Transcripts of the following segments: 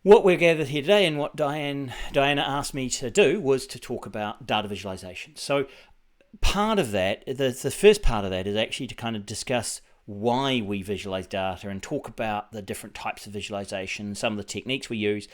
what we're gathered here today and what Diana asked me to do was to talk about data visualization. So part of that, the first part of that is actually to kind of discuss why we visualize data and talk about the different types of visualization, some of the techniques we use,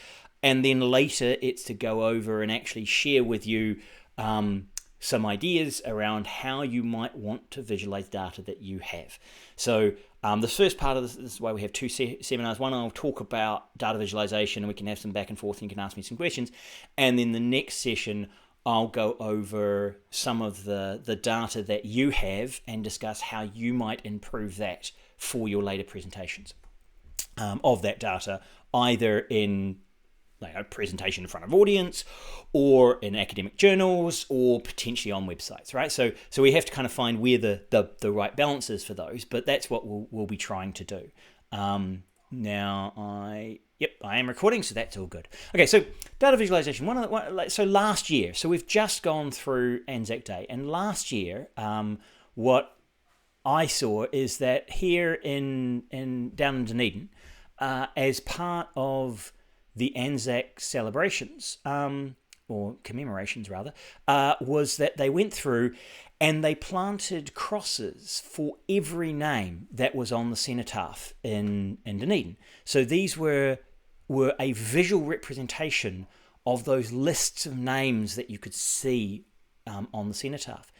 and then later it's to go over and actually share with you some ideas around how you might want to visualize data that you have. So the first part of this is why we have two seminars. One, I'll talk about data visualization and we can have some back and forth and you can ask me some questions. And then the next session, I'll go over some of the data that you have and discuss how you might improve that for your later presentations of that data, either in a presentation in front of audience or in academic journals or potentially on websites, right? So we have to kind of find where the right balance is for those, but that's what we'll be trying to do. Now I am recording, so that's all good. Okay, so data visualization. So last year, so we've just gone through Anzac Day, and last year, what I saw is that here down in Dunedin, as part of the Anzac celebrations, or commemorations rather, was that they went through and they planted crosses for every name that was on the cenotaph in Dunedin. So these were a visual representation of those lists of names that you could see on the cenotaph.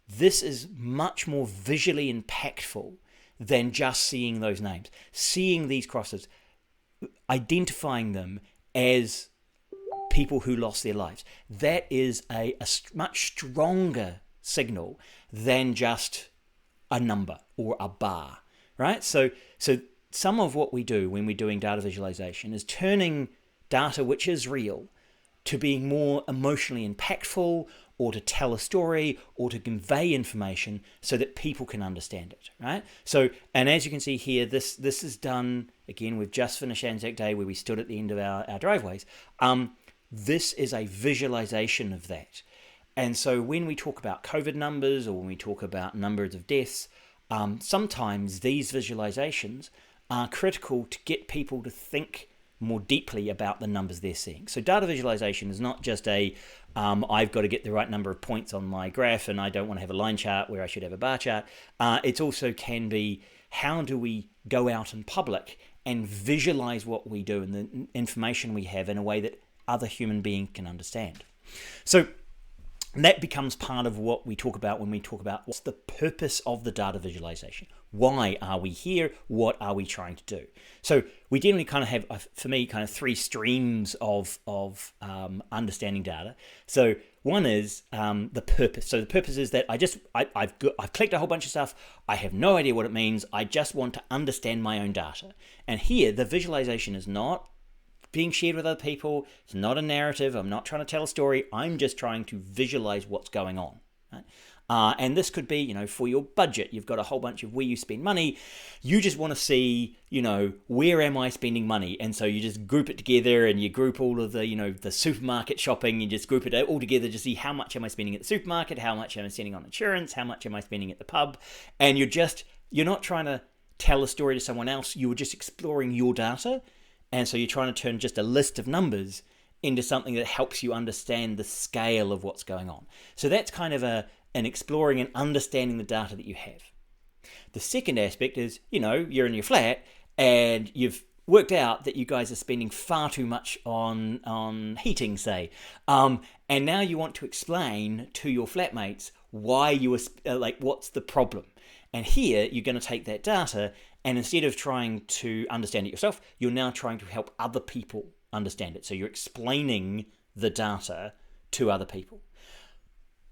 This is much more visually impactful than just seeing those names. Seeing these crosses, identifying them as people who lost their lives. That is a much stronger signal than just a number or a bar, right? So some of what we do when we're doing data visualization is turning data which is real to being more emotionally impactful, or to tell a story, or to convey information so that people can understand it, right? So, and as you can see here, this is done, again, we've just finished Anzac Day where we stood at the end of our driveways. This is a visualization of that. And so when we talk about COVID numbers or when we talk about numbers of deaths, sometimes these visualizations are critical to get people to think more deeply about the numbers they're seeing. So data visualization is not just I've got to get the right number of points on my graph and I don't want to have a line chart where I should have a bar chart. It also can be, how do we go out in public and visualize what we do and the information we have in a way that other human beings can understand. So that becomes part of what we talk about when we talk about what's the purpose of the data visualization. Why are we here? What are we trying to do? So we generally kind of have, for me, kind of three streams of understanding data. So one is the purpose. So the purpose is that I've collected a whole bunch of stuff. I have no idea what it means. I just want to understand my own data. And here, the visualization is not being shared with other people. It's not a narrative. I'm not trying to tell a story. I'm just trying to visualize what's going on. Right? And this could be, for your budget. You've got a whole bunch of where you spend money. You just want to see, where am I spending money? And so you just group it together and you group all of the, the supermarket shopping. You just group it all together to see how much am I spending at the supermarket? How much am I spending on insurance? How much am I spending at the pub? And you're not trying to tell a story to someone else. You were just exploring your data. And so you're trying to turn just a list of numbers into something that helps you understand the scale of what's going on. So that's kind of an exploring and understanding the data that you have. The second aspect is, you're in your flat and you've worked out that you guys are spending far too much on heating, say. And now you want to explain to your flatmates why you were, what's the problem. And here you're going to take that data, and instead of trying to understand it yourself, you're now trying to help other people understand it. So you're explaining the data to other people.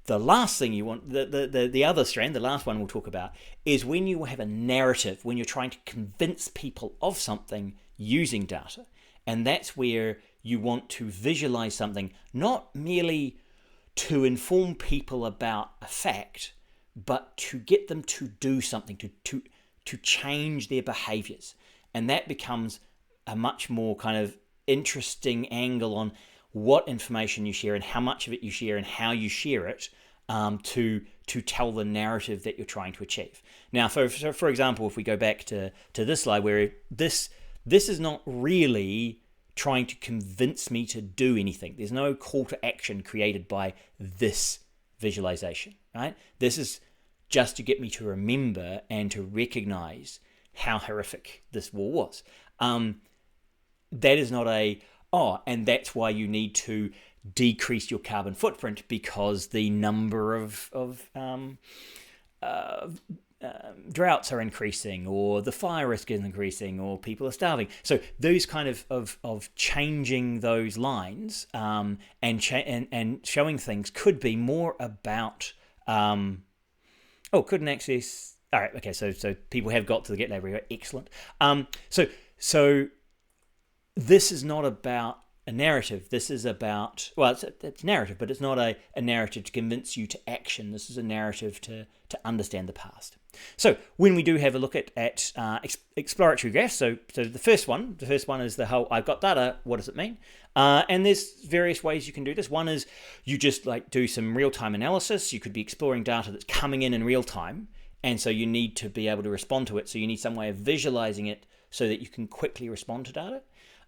The last thing you want, the other strand, the last one we'll talk about, is when you have a narrative, when you're trying to convince people of something using data. And that's where you want to visualize something, not merely to inform people about a fact, but to get them to do something, to change their behaviors. And that becomes a much more kind of interesting angle on what information you share and how much of it you share and how you share it to tell the narrative that you're trying to achieve. Now, for example, if we go back to this slide where this is not really trying to convince me to do anything. There's no call to action created by this visualization, right? This is just to get me to remember and to recognize how horrific this war was. That is not and that's why you need to decrease your carbon footprint, because the number of droughts are increasing, or the fire risk is increasing, or people are starving. So those kind of changing those lines and showing things could be more about couldn't access. All right, okay. So people have got to the GitLab repo. Excellent. So this is not about a narrative. This is about, well, it's narrative, but it's not a narrative to convince you to action. This is a narrative to understand the past. So when we do have a look at exploratory graphs, so the first one is the whole, I've got data, what does it mean? And there's various ways you can do this. One is you just do some real-time analysis. You could be exploring data that's coming in real time, and so you need to be able to respond to it. So you need some way of visualizing it so that you can quickly respond to data.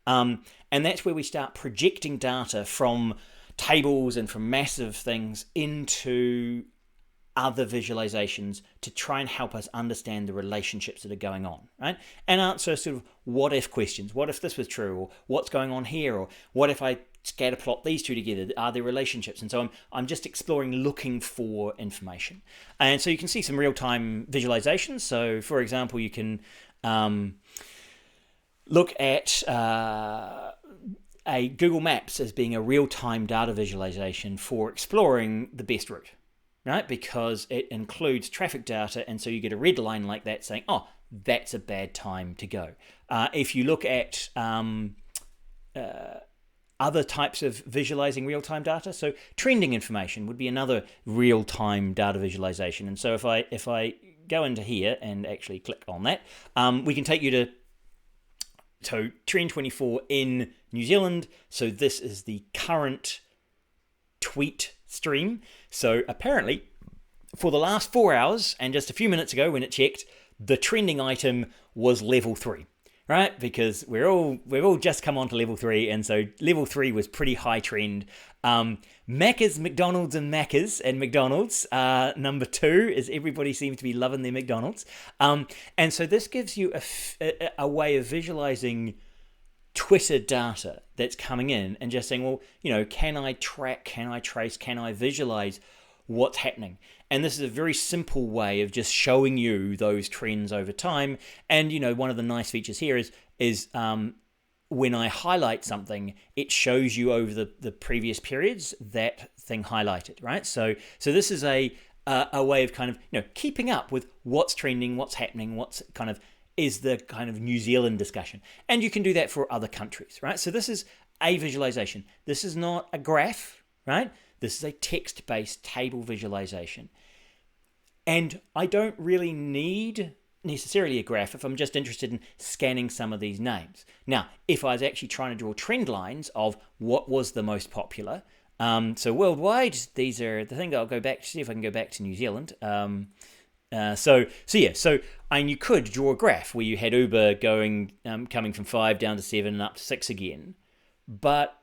And that's where we start projecting data from tables and from massive things into other visualizations to try and help us understand the relationships that are going on, right? And answer sort of what if questions. What if this was true? Or what's going on here? Or what if I scatter plot these two together? Are there relationships? And so I'm just exploring, looking for information. And so you can see some real-time visualizations. So for example, you can look at a Google Maps as being a real-time data visualization for exploring the best route, right? Because it includes traffic data, and so you get a red line like that saying, oh, that's a bad time to go. If you look at other types of visualizing real-time data, so trending information would be another real-time data visualization. And so if I go into here and actually click on that, we can take you to Trend 24 in New Zealand. So this is the current tweet stream. So apparently for the last 4 hours and just a few minutes ago when it checked, the trending item was level 3, right? Because we've all just come on to level 3, and so level 3 was pretty high trend. Macca's, McDonald's, and Macca's and McDonald's. Number 2 is everybody seems to be loving their McDonald's. And so this gives you a way of visualizing Twitter data that's coming in and just saying, well, can I track, can I trace, can I visualize what's happening? And this is a very simple way of just showing you those trends over time. And, one of the nice features here is when I highlight something, it shows you over the previous periods that thing highlighted, right? So this is a way of kind of, keeping up with what's trending, what's happening, what's kind of is the kind of New Zealand discussion. And you can do that for other countries, right? So this is a visualization. This is not a graph, right? This is a text-based table visualization. And I don't really need necessarily a graph if I'm just interested in scanning some of these names. Now, if I was actually trying to draw trend lines of what was the most popular, so worldwide, these are the thing. I'll go back to see if I can go back to New Zealand. And you could draw a graph where you had Uber coming from 5 down to 7 and up to 6 again, but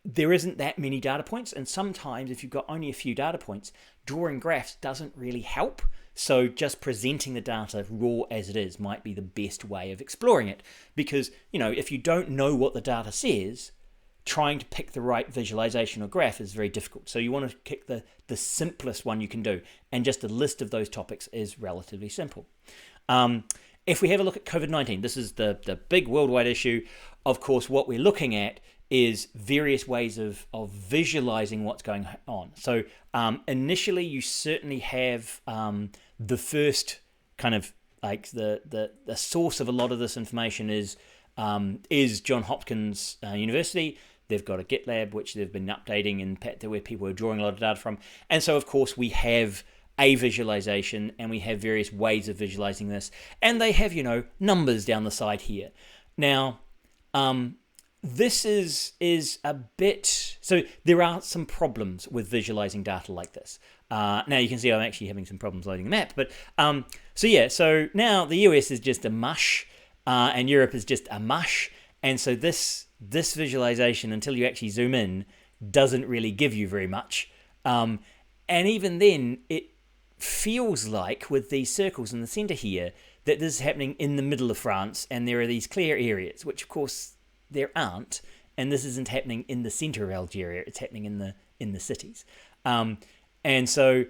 there isn't that many data points, and sometimes if you've got only a few data points, drawing graphs doesn't really help. So just presenting the data raw as it is might be the best way of exploring it, because if you don't know what the data says, trying to pick the right visualization or graph is very difficult. So you want to pick the simplest one you can do, and just a list of those topics is relatively simple. If we have a look at COVID-19, this is the big worldwide issue. Of course, what we're looking at is various ways of visualizing what's going on. So initially, you certainly have the first kind of like the source of a lot of this information is Johns Hopkins University. They've got a GitLab, which they've been updating, and where people are drawing a lot of data from. And so, of course, we have a visualization, and we have various ways of visualizing this. And they have, numbers down the side here. Now, this is a bit... So there are some problems with visualizing data like this. Now, you can see I'm actually having some problems loading the map. But so now the US is just a mush, and Europe is just a mush. And so this visualization, until you actually zoom in, doesn't really give you very much. And even then, it feels like with these circles in the center here that this is happening in the middle of France, and there are these clear areas, which of course there aren't, and this isn't happening in the center of Algeria. It's happening in the cities. And so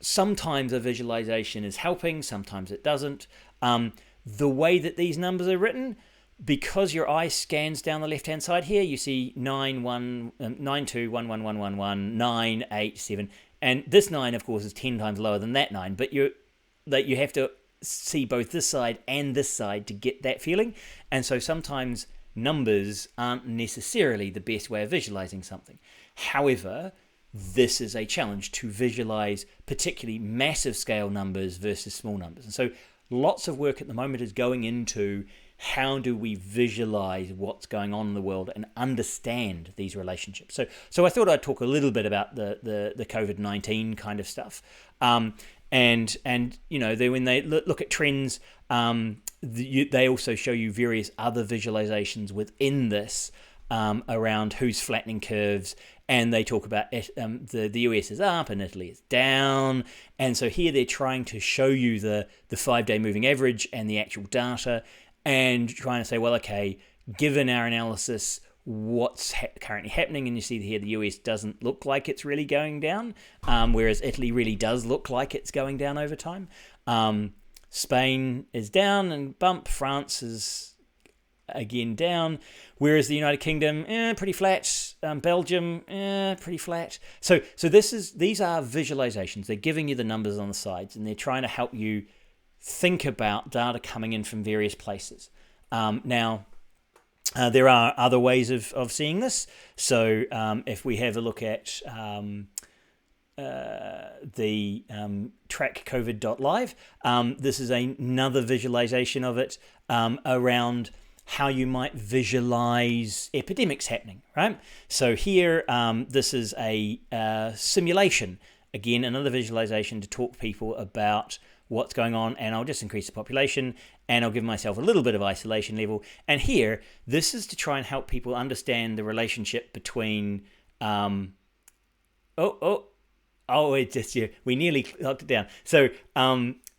sometimes a visualization is helping, sometimes it doesn't. The way that these numbers are written, because your eye scans down the left hand side here, you see 9 1 9 2 1 1 1 1 1 9 8 7, and this 9 of course is 10 times lower than that 9, but you have to see both this side and this side to get that feeling. And so sometimes numbers aren't necessarily the best way of visualizing something. However, this is a challenge to visualize particularly massive scale numbers versus small numbers. And so lots of work at the moment is going into how do we visualize what's going on in the world and understand these relationships. So I thought I'd talk a little bit about the COVID-19 kind of stuff. And you know, when they look at trends, they also show you various other visualizations within this around who's flattening curves, and they talk about the US is up and Italy is down. And so here they're trying to show you the 5-day moving average and the actual data, and trying to say, well, okay, given our analysis, what's currently happening? And you see here the US doesn't look like it's really going down, whereas Italy really does look like it's going down over time. Spain is down and bump. France is again down, whereas the United Kingdom, pretty flat. Belgium, pretty flat. So these are visualizations. They're giving you the numbers on the sides, and they're trying to help you think about data coming in from various places. Now, there are other ways of seeing this. So if we have a look at the trackcovid.live, this is another visualization of it around how you might visualize epidemics happening, right? So here, this is a simulation. Again, another visualization to talk to people about what's going on, and I'll just increase the population, and I'll give myself a little bit of isolation level. And here, this is to try and help people understand the relationship between, we nearly locked it down. So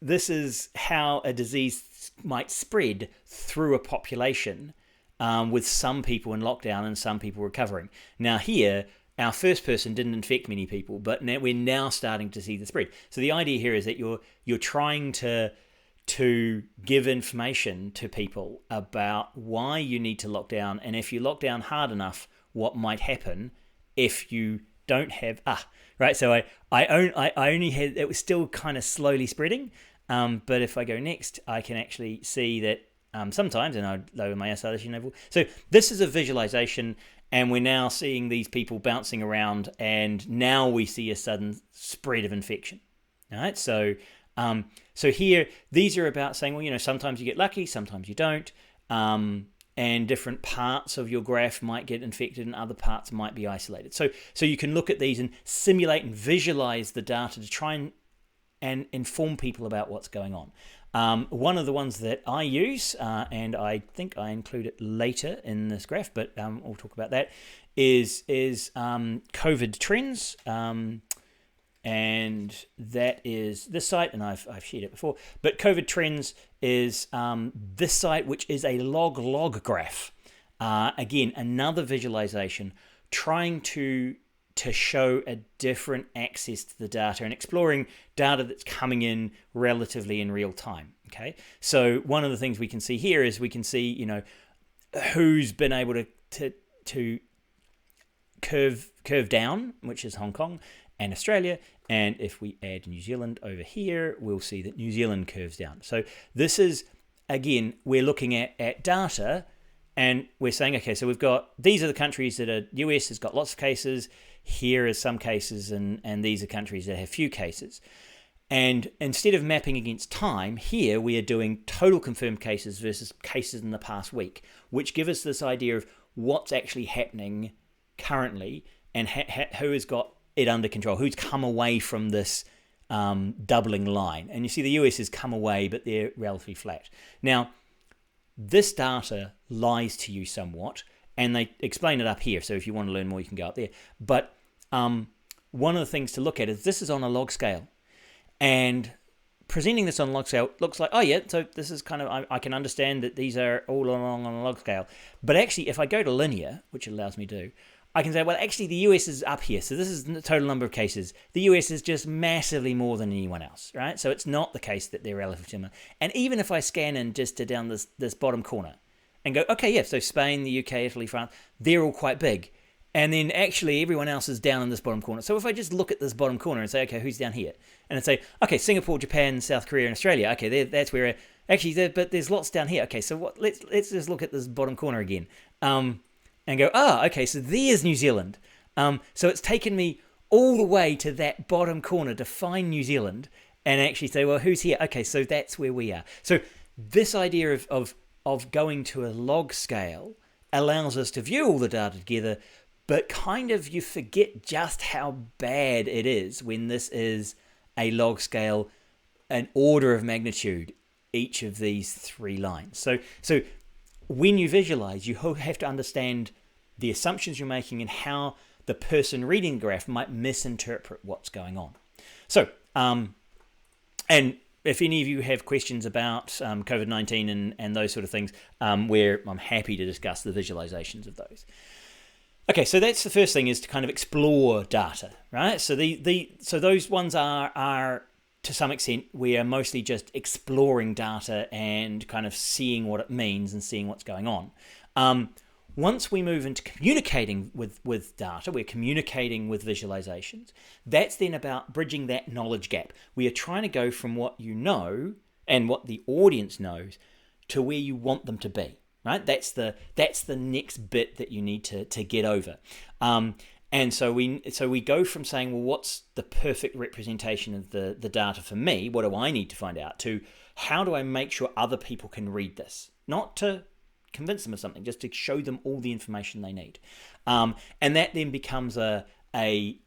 this is how a disease might spread through a population, with some people in lockdown and some people recovering. Now here, our first person didn't infect many people, but now we're now starting to see the spread. So the idea here is that you're trying to give information to people about why you need to lock down, and if you lock down hard enough, what might happen if you don't have right. So I only had, it was still kind of slowly spreading, but if I go next, I can actually see that sometimes, and I lower my isolation level. So this is a visualization. And we're now seeing these people bouncing around, and now we see a sudden spread of infection. All right, so here, these are about saying, well, you know, sometimes you get lucky, sometimes you don't, and different parts of your graph might get infected and other parts might be isolated. So you can look at these and simulate and visualize the data to try and inform people about what's going on. One of the ones that I use, and I think I include it later in this graph, but we'll talk about that, is COVID trends, and that is this site, and I've shared it before. But COVID trends is this site, which is a log graph. Again, another visualization, trying to show a different access to the data and exploring data that's coming in relatively in real time. Okay, so one of the things we can see here is we can see, you know, who's been able to curve down, which is Hong Kong and Australia, and if we add New Zealand over here, we'll see that New Zealand curves down. So this is, again, we're looking at data, and we're saying, okay, so we've got, these are the countries that are, US has got lots of cases, here are some cases, and these are countries that have few cases. And instead of mapping against time, here we are doing total confirmed cases versus cases in the past week, which give us this idea of what's actually happening currently and who has got it under control, who's come away from this doubling line. And you see the US has come away, but they're relatively flat. Now, this data lies to you somewhat, and they explain it up here. So if you want to learn more, you can go up there. But one of the things to look at is this is on a log scale, and presenting this on log scale looks like, oh yeah, so this is kind of, I can understand that these are all along on a log scale. But actually, if I go to linear, which it allows me to do, I can say, well, actually, the US is up here. So this is the total number of cases. The US is just massively more than anyone else, right? So it's not the case that they're relatively similar. And even if I scan in just to down this bottom corner and go, okay, yeah, so Spain, the UK, Italy, France, they're all quite big. And then actually everyone else is down in this bottom corner. So if I just look at this bottom corner and say, okay, who's down here? And I'd say, okay, Singapore, Japan, South Korea, and Australia. Okay, that's where, actually, but there's lots down here. Okay, so what? Let's just look at this bottom corner again. And go, okay, so there's New Zealand. So it's taken me all the way to that bottom corner to find New Zealand and actually say, well, who's here? Okay, so that's where we are. So this idea of going to a log scale allows us to view all the data together, but kind of you forget just how bad it is when this is a log scale, an order of magnitude, each of these three lines. So when you visualize, you have to understand the assumptions you're making and how the person reading the graph might misinterpret what's going on. So, and if any of you have questions about COVID-19 and those sort of things, where I'm happy to discuss the visualizations of those. Okay, so that's the first thing, is to kind of explore data, right? So so those ones are to some extent, we are mostly just exploring data and kind of seeing what it means and seeing what's going on. Once we move into communicating with data, we're communicating with visualizations. That's then about bridging that knowledge gap. We are trying to go from what you know and what the audience knows to where you want them to be, right? That's the next bit that you need to get over. And so we go from saying, well, what's the perfect representation of the data for me? What do I need to find out? To how do I make sure other people can read this? Not to convince them of something, just to show them all the information they need. And that then becomes a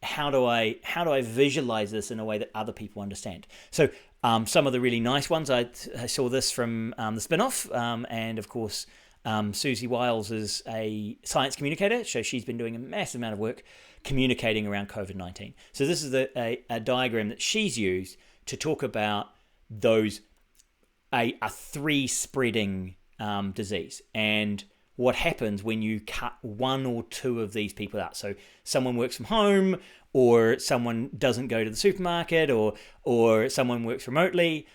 how do I visualize this in a way that other people understand? So some of the really nice ones, I saw this from the spin-off, and of course, Susie Wiles is a science communicator, so she's been doing a massive amount of work communicating around COVID-19. So this is a diagram that she's used to talk about a three spreading disease, and what happens when you cut one or two of these people out. So someone works from home, or someone doesn't go to the supermarket, or someone works remotely.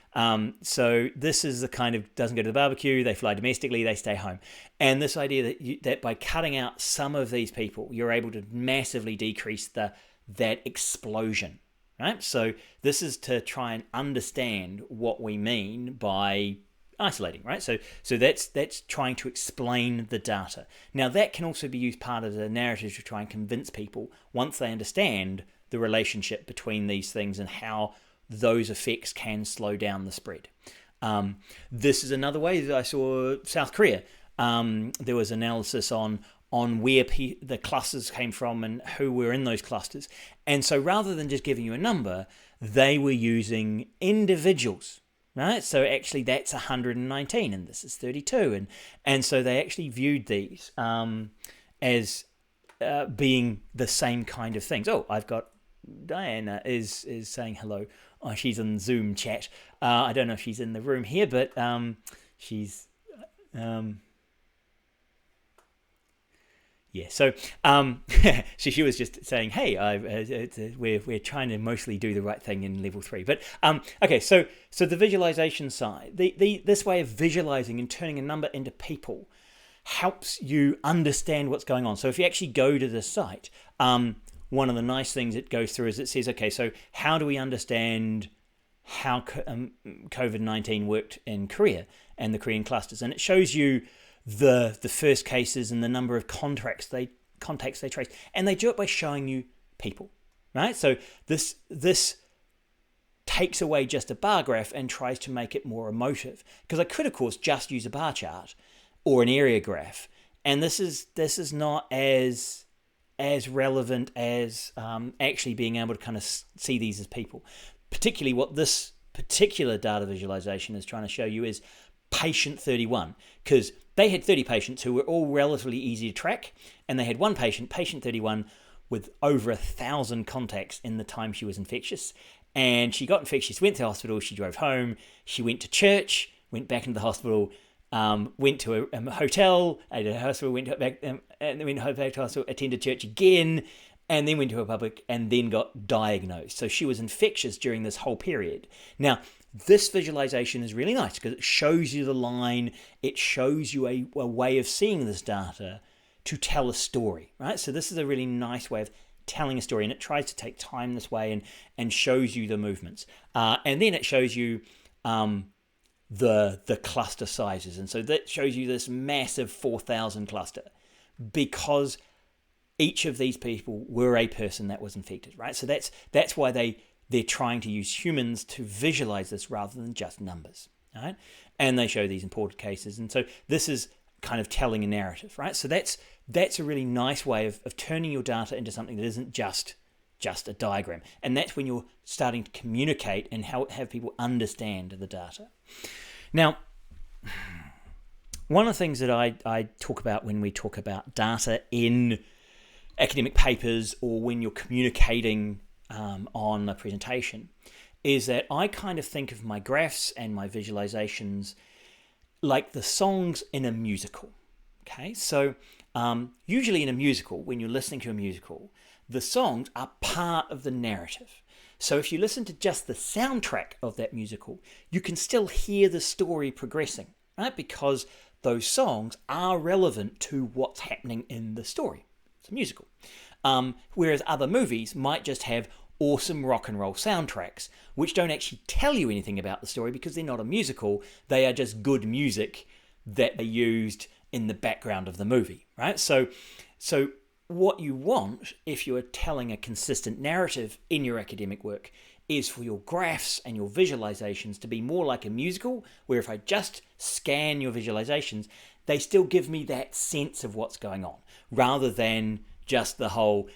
So this is the kind of doesn't go to the barbecue, they fly domestically, they stay home. And this idea that by cutting out some of these people, you're able to massively decrease that explosion, right? So this is to try and understand what we mean by isolating, right? So that's trying to explain the data. Now that can also be used part of the narrative to try and convince people, once they understand the relationship between these things and how those effects can slow down the spread. This is another way that I saw South Korea. There was analysis on where the clusters came from and who were in those clusters. And so rather than just giving you a number, they were using individuals. Right, so actually that's 119 and this is 32, and so they actually viewed these as being the same kind of things. Oh, I've got Diana is saying hello. Oh, she's in Zoom chat. I don't know if she's in the room here, but she's yeah. So so she was just saying, hey, we're trying to mostly do the right thing in level 3. But okay, so the visualization side, this way of visualizing and turning a number into people helps you understand what's going on. So if you actually go to the site, one of the nice things it goes through is it says, okay, so how do we understand how COVID-19 worked in Korea and the Korean clusters? And it shows you the first cases and the number of contacts they traced, and they do it by showing you people, right? So this takes away just a bar graph and tries to make it more emotive, because I could of course just use a bar chart or an area graph, and this is not as relevant as actually being able to kind of see these as people. Particularly what this particular data visualization is trying to show you is patient 31, because they had 30 patients who were all relatively easy to track, and they had one patient, patient 31, with over 1,000 contacts in the time she was infectious. And she got infectious, went to the hospital, she drove home, she went to church, went back into the hospital, went to a hotel, at a hospital, went back, and then went back to the hospital, attended church again, and then went to a public, and then got diagnosed. So she was infectious during this whole period. Now, this visualization is really nice because it shows you the line, it shows you a way of seeing this data to tell a story, right? So this is a really nice way of telling a story, and it tries to take time this way and shows you the movements. And then it shows you the cluster sizes. And so that shows you this massive 4,000 cluster because each of these people were a person that was infected, right? So that's why they're trying to use humans to visualize this rather than just numbers, right? And they show these imported cases. And so this is kind of telling a narrative, right? So that's a really nice way of turning your data into something that isn't just a diagram. And that's when you're starting to communicate and have people understand the data. Now, one of the things that I talk about when we talk about data in academic papers or when you're communicating on a presentation is that I kind of think of my graphs and my visualizations like the songs in a musical. Okay, so usually in a musical, when you're listening to a musical, the songs are part of the narrative. So if you listen to just the soundtrack of that musical, you can still hear the story progressing, right? Because those songs are relevant to what's happening in the story. It's a musical. Whereas other movies might just have awesome rock and roll soundtracks, which don't actually tell you anything about the story because they're not a musical. They are just good music that they used in the background of the movie, right? So what you want, if you are telling a consistent narrative in your academic work, is for your graphs and your visualizations to be more like a musical, where if I just scan your visualizations, they still give me that sense of what's going on, rather than just the whole,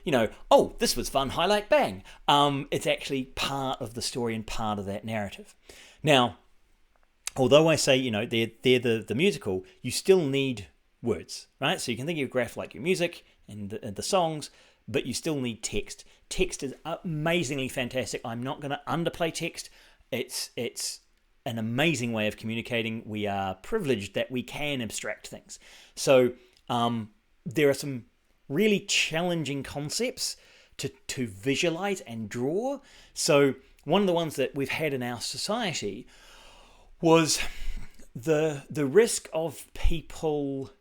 oh, this was fun, highlight, bang. It's actually part of the story and part of that narrative. Now, although I say, they're the musical, you still need words, right? So you can think of your graph like your music and the songs, but you still need text. Text is amazingly fantastic. I'm not going to underplay text. It's an amazing way of communicating. We are privileged that we can abstract things. So there are some really challenging concepts to visualize and draw. So one of the ones that we've had in our society was the risk of people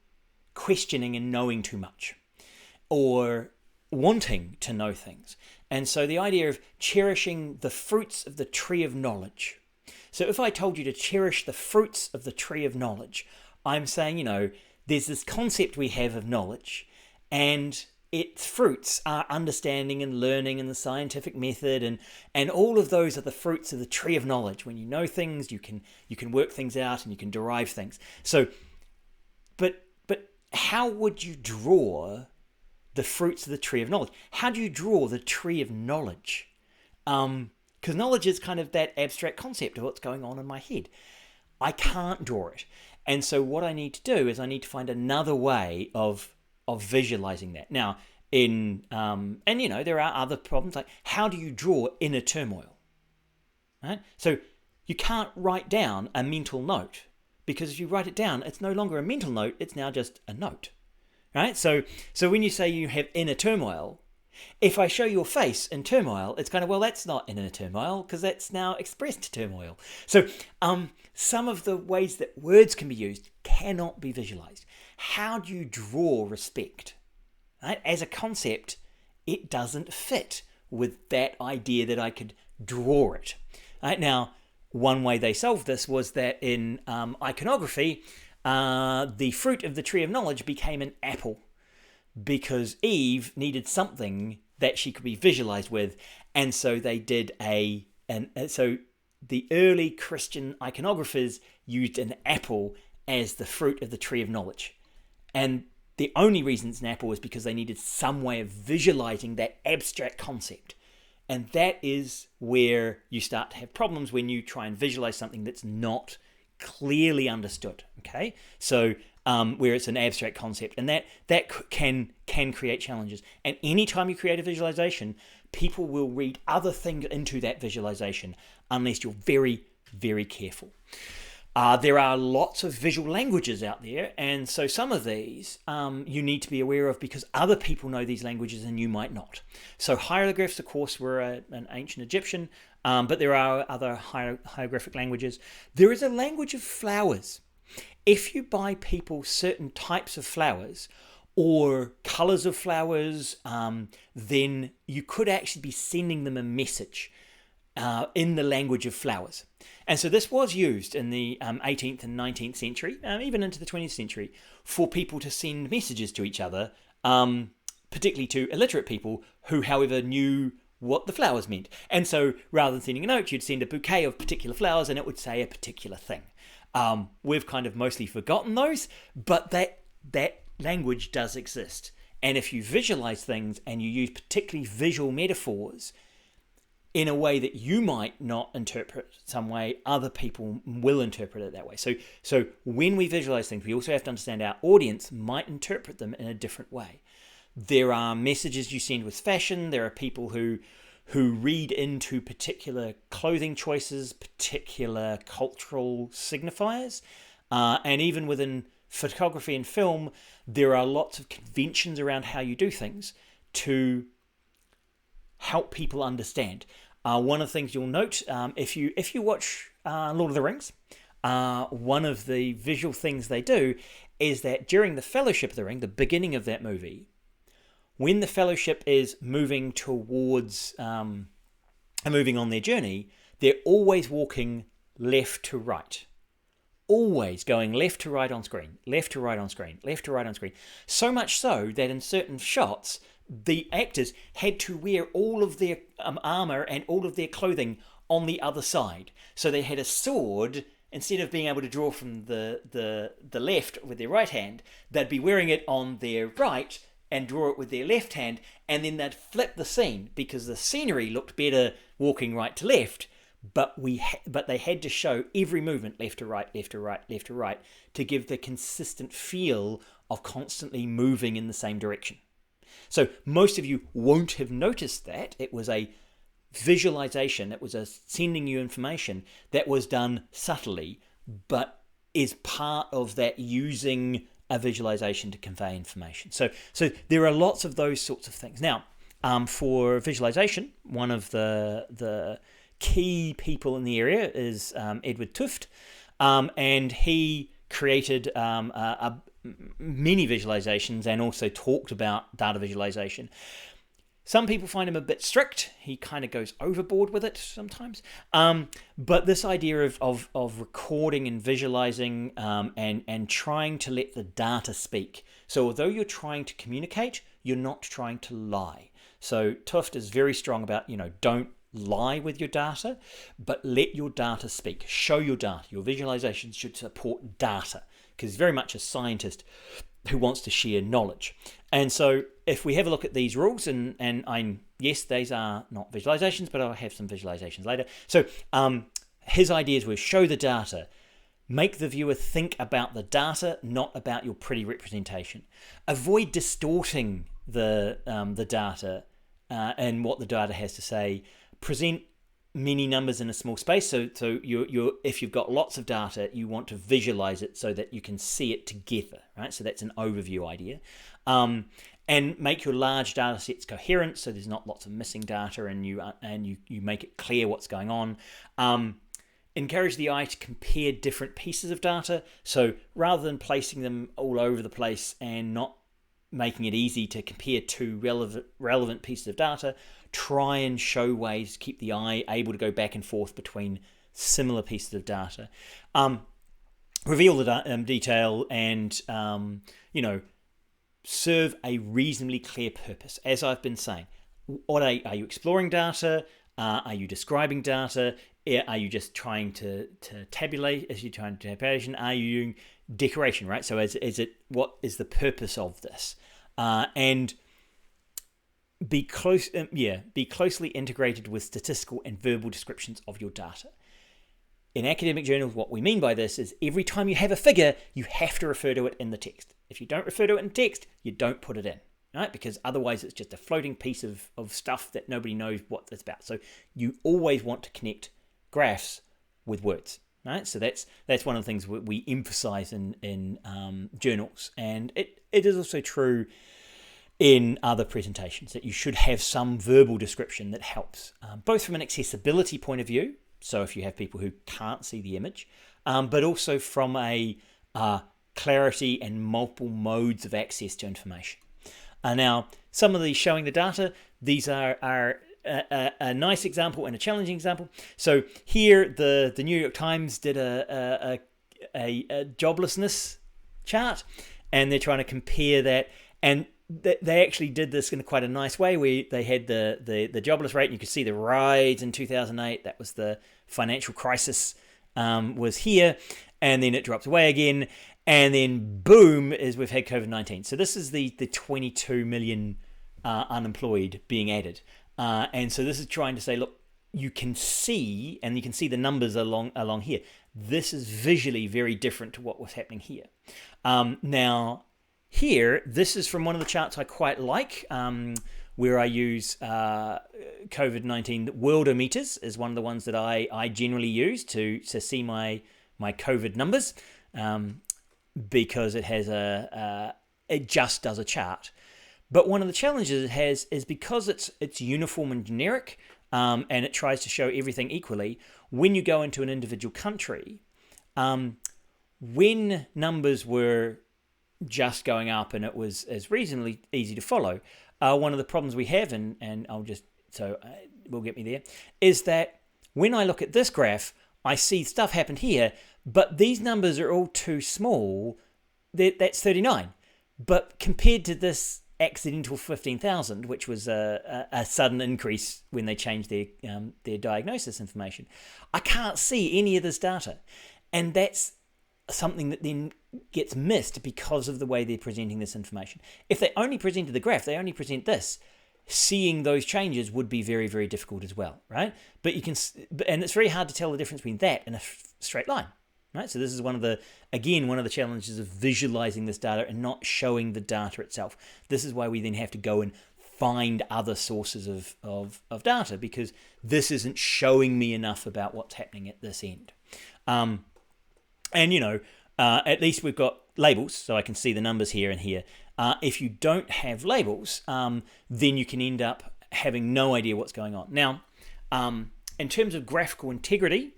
questioning and knowing too much or wanting to know things. And so the idea of cherishing the fruits of the tree of knowledge. So if I told you to cherish the fruits of the tree of knowledge, I'm saying, there's this concept we have of knowledge, and its fruits are understanding and learning and the scientific method, and all of those are the fruits of the tree of knowledge. When you know things, you can work things out and you can derive things. So, but how would you draw the fruits of the tree of knowledge? How do you draw the tree of knowledge? Because knowledge is kind of that abstract concept of what's going on in my head. I can't draw it. And so what I need to do is I need to find another way of visualizing that. Now, there are other problems, like how do you draw inner turmoil? Right? So you can't write down a mental note, because if you write it down, it's no longer a mental note, it's now just a note. Right? So when you say you have inner turmoil, if I show your face in turmoil, it's kind of, well, that's not inner turmoil because that's now expressed turmoil. So some of the ways that words can be used cannot be visualized. How do you draw respect? Right? As a concept, it doesn't fit with that idea that I could draw it. Right? Now, one way they solved this was that in iconography, the fruit of the tree of knowledge became an apple, because Eve needed something that she could be visualized with, and so they did so the early Christian iconographers used an apple as the fruit of the tree of knowledge. And the only reason it's an apple is because they needed some way of visualizing that abstract concept. And that is where you start to have problems when you try and visualize something that's not clearly understood. Okay, so where it's an abstract concept, and that can create challenges. And anytime you create a visualization, people will read other things into that visualization unless you're very, very careful. There are lots of visual languages out there, and so some of these you need to be aware of because other people know these languages and you might not. So hieroglyphs, of course, were an ancient Egyptian, but there are other hieroglyphic languages. There is a language of flowers. If you buy people certain types of flowers or colours of flowers, then you could actually be sending them a message in the language of flowers. And so this was used in the 18th and 19th century, even into the 20th century, for people to send messages to each other, particularly to illiterate people who, however, knew what the flowers meant. And so rather than sending a note, you'd send a bouquet of particular flowers and it would say a particular thing. We've kind of mostly forgotten those, but that language does exist. And if you visualize things and you use particularly visual metaphors in a way that you might not interpret some way, other people will interpret it that way. So when we visualize things, we also have to understand our audience might interpret them in a different way. There are messages you send with fashion. There are people who read into particular clothing choices, particular cultural signifiers, and even within photography and film, there are lots of conventions around how you do things to help people understand. One of the things you'll note, if you watch Lord of the Rings, one of the visual things they do is that during the Fellowship of the Ring, the beginning of that movie, when the Fellowship is moving towards moving on their journey, they're always walking left to right. Always going left to right on screen, left to right on screen, left to right on screen. So much so that in certain shots, the actors had to wear all of their armor and all of their clothing on the other side. So they had a sword, instead of being able to draw from the left with their right hand, they'd be wearing it on their right and draw it with their left hand, and then they'd flip the scene because the scenery looked better walking right to left, but they had to show every movement left to right, left to right, left to right to give the consistent feel of constantly moving in the same direction. So most of you won't have noticed that. It was a visualization, it was a sending you information that was done subtly, but is part of that using a visualization to convey information. So there are lots of those sorts of things. Now, for visualization, one of the key people in the area is Edward Tufte, and he created many visualizations and also talked about data visualization. Some people find him a bit strict. He kind of goes overboard with it sometimes. But this idea of recording and visualizing and trying to let the data speak. So although you're trying to communicate, you're not trying to lie. So Tufte is very strong about, don't lie with your data, but let your data speak. Show your data. Your visualizations should support data, because he's very much a scientist who wants to share knowledge. And so if we have a look at these rules, and yes, these are not visualizations, but I'll have some visualizations later. So his ideas were show the data, make the viewer think about the data, not about your pretty representation. Avoid distorting the data and what the data has to say. Present many numbers in a small space. So you're if you've got lots of data, you want to visualize it so that you can see it together, right? So that's an overview idea. And make your large data sets coherent, so there's not lots of missing data, and you make it clear what's going on. Encourage the eye to compare different pieces of data. So rather than placing them all over the place and not making it easy to compare two relevant pieces of data, try and show ways to keep the eye able to go back and forth between similar pieces of data. Reveal the detail and, serve a reasonably clear purpose. As I've been saying, are you exploring data? Are you describing data? Are you just trying to tabulate? As you're trying to tabulation, are you doing decoration? Right. So what is the purpose of this? And be closely integrated with statistical and verbal descriptions of your data. in academic journals, what we mean by this is every time you have a figure, you have to refer to it in the text. If you don't refer to it in text, you don't put it in, right? Because otherwise it's just a floating piece of stuff that nobody knows what it's about. So you always want to connect graphs with words, right? So that's one of the things we emphasize in journals. And it is also true in other presentations, that you should have some verbal description that helps, both from an accessibility point of view, so if you have people who can't see the image, but also from a clarity and multiple modes of access to information. Now, some of these showing the data, these are a nice example and a challenging example. So here, the New York Times did a joblessness chart, and they're trying to compare that, and they actually did this in quite a nice way, where they had the jobless rate, and you could see the rise in 2008. That was the financial crisis, was here, and then it dropped away again, and then boom, is we've had COVID-19. So this is the 22 million unemployed being added, and so this is trying to say, look, you can see the numbers along here. This is visually very different to what was happening here. Now, here, this is from one of the charts I quite like, where I use COVID-19 worldometers is one of the ones that I generally use to see my COVID numbers, because it has it just does a chart. But one of the challenges it has is because it's uniform and generic, and it tries to show everything equally. When you go into an individual country, when numbers were just going up and it was reasonably easy to follow, one of the problems we have, and we'll get me there, is that when I look at this graph, I see stuff happened here, but these numbers are all too small. That's 39. But compared to this accidental 15,000, which was a sudden increase when they changed their diagnosis information, I can't see any of this data. And that's something that then gets missed because of the way they're presenting this information. If they only presented the graph, they only present this, seeing those changes would be very, very difficult as well, right? But you can, and it's very hard to tell the difference between that and a straight line, right? So this is one of the challenges of visualizing this data and not showing the data itself. This is why we then have to go and find other sources of data, because this isn't showing me enough about what's happening at this end. And, at least we've got labels, so I can see the numbers here and here. If you don't have labels, then you can end up having no idea what's going on. Now, in terms of graphical integrity,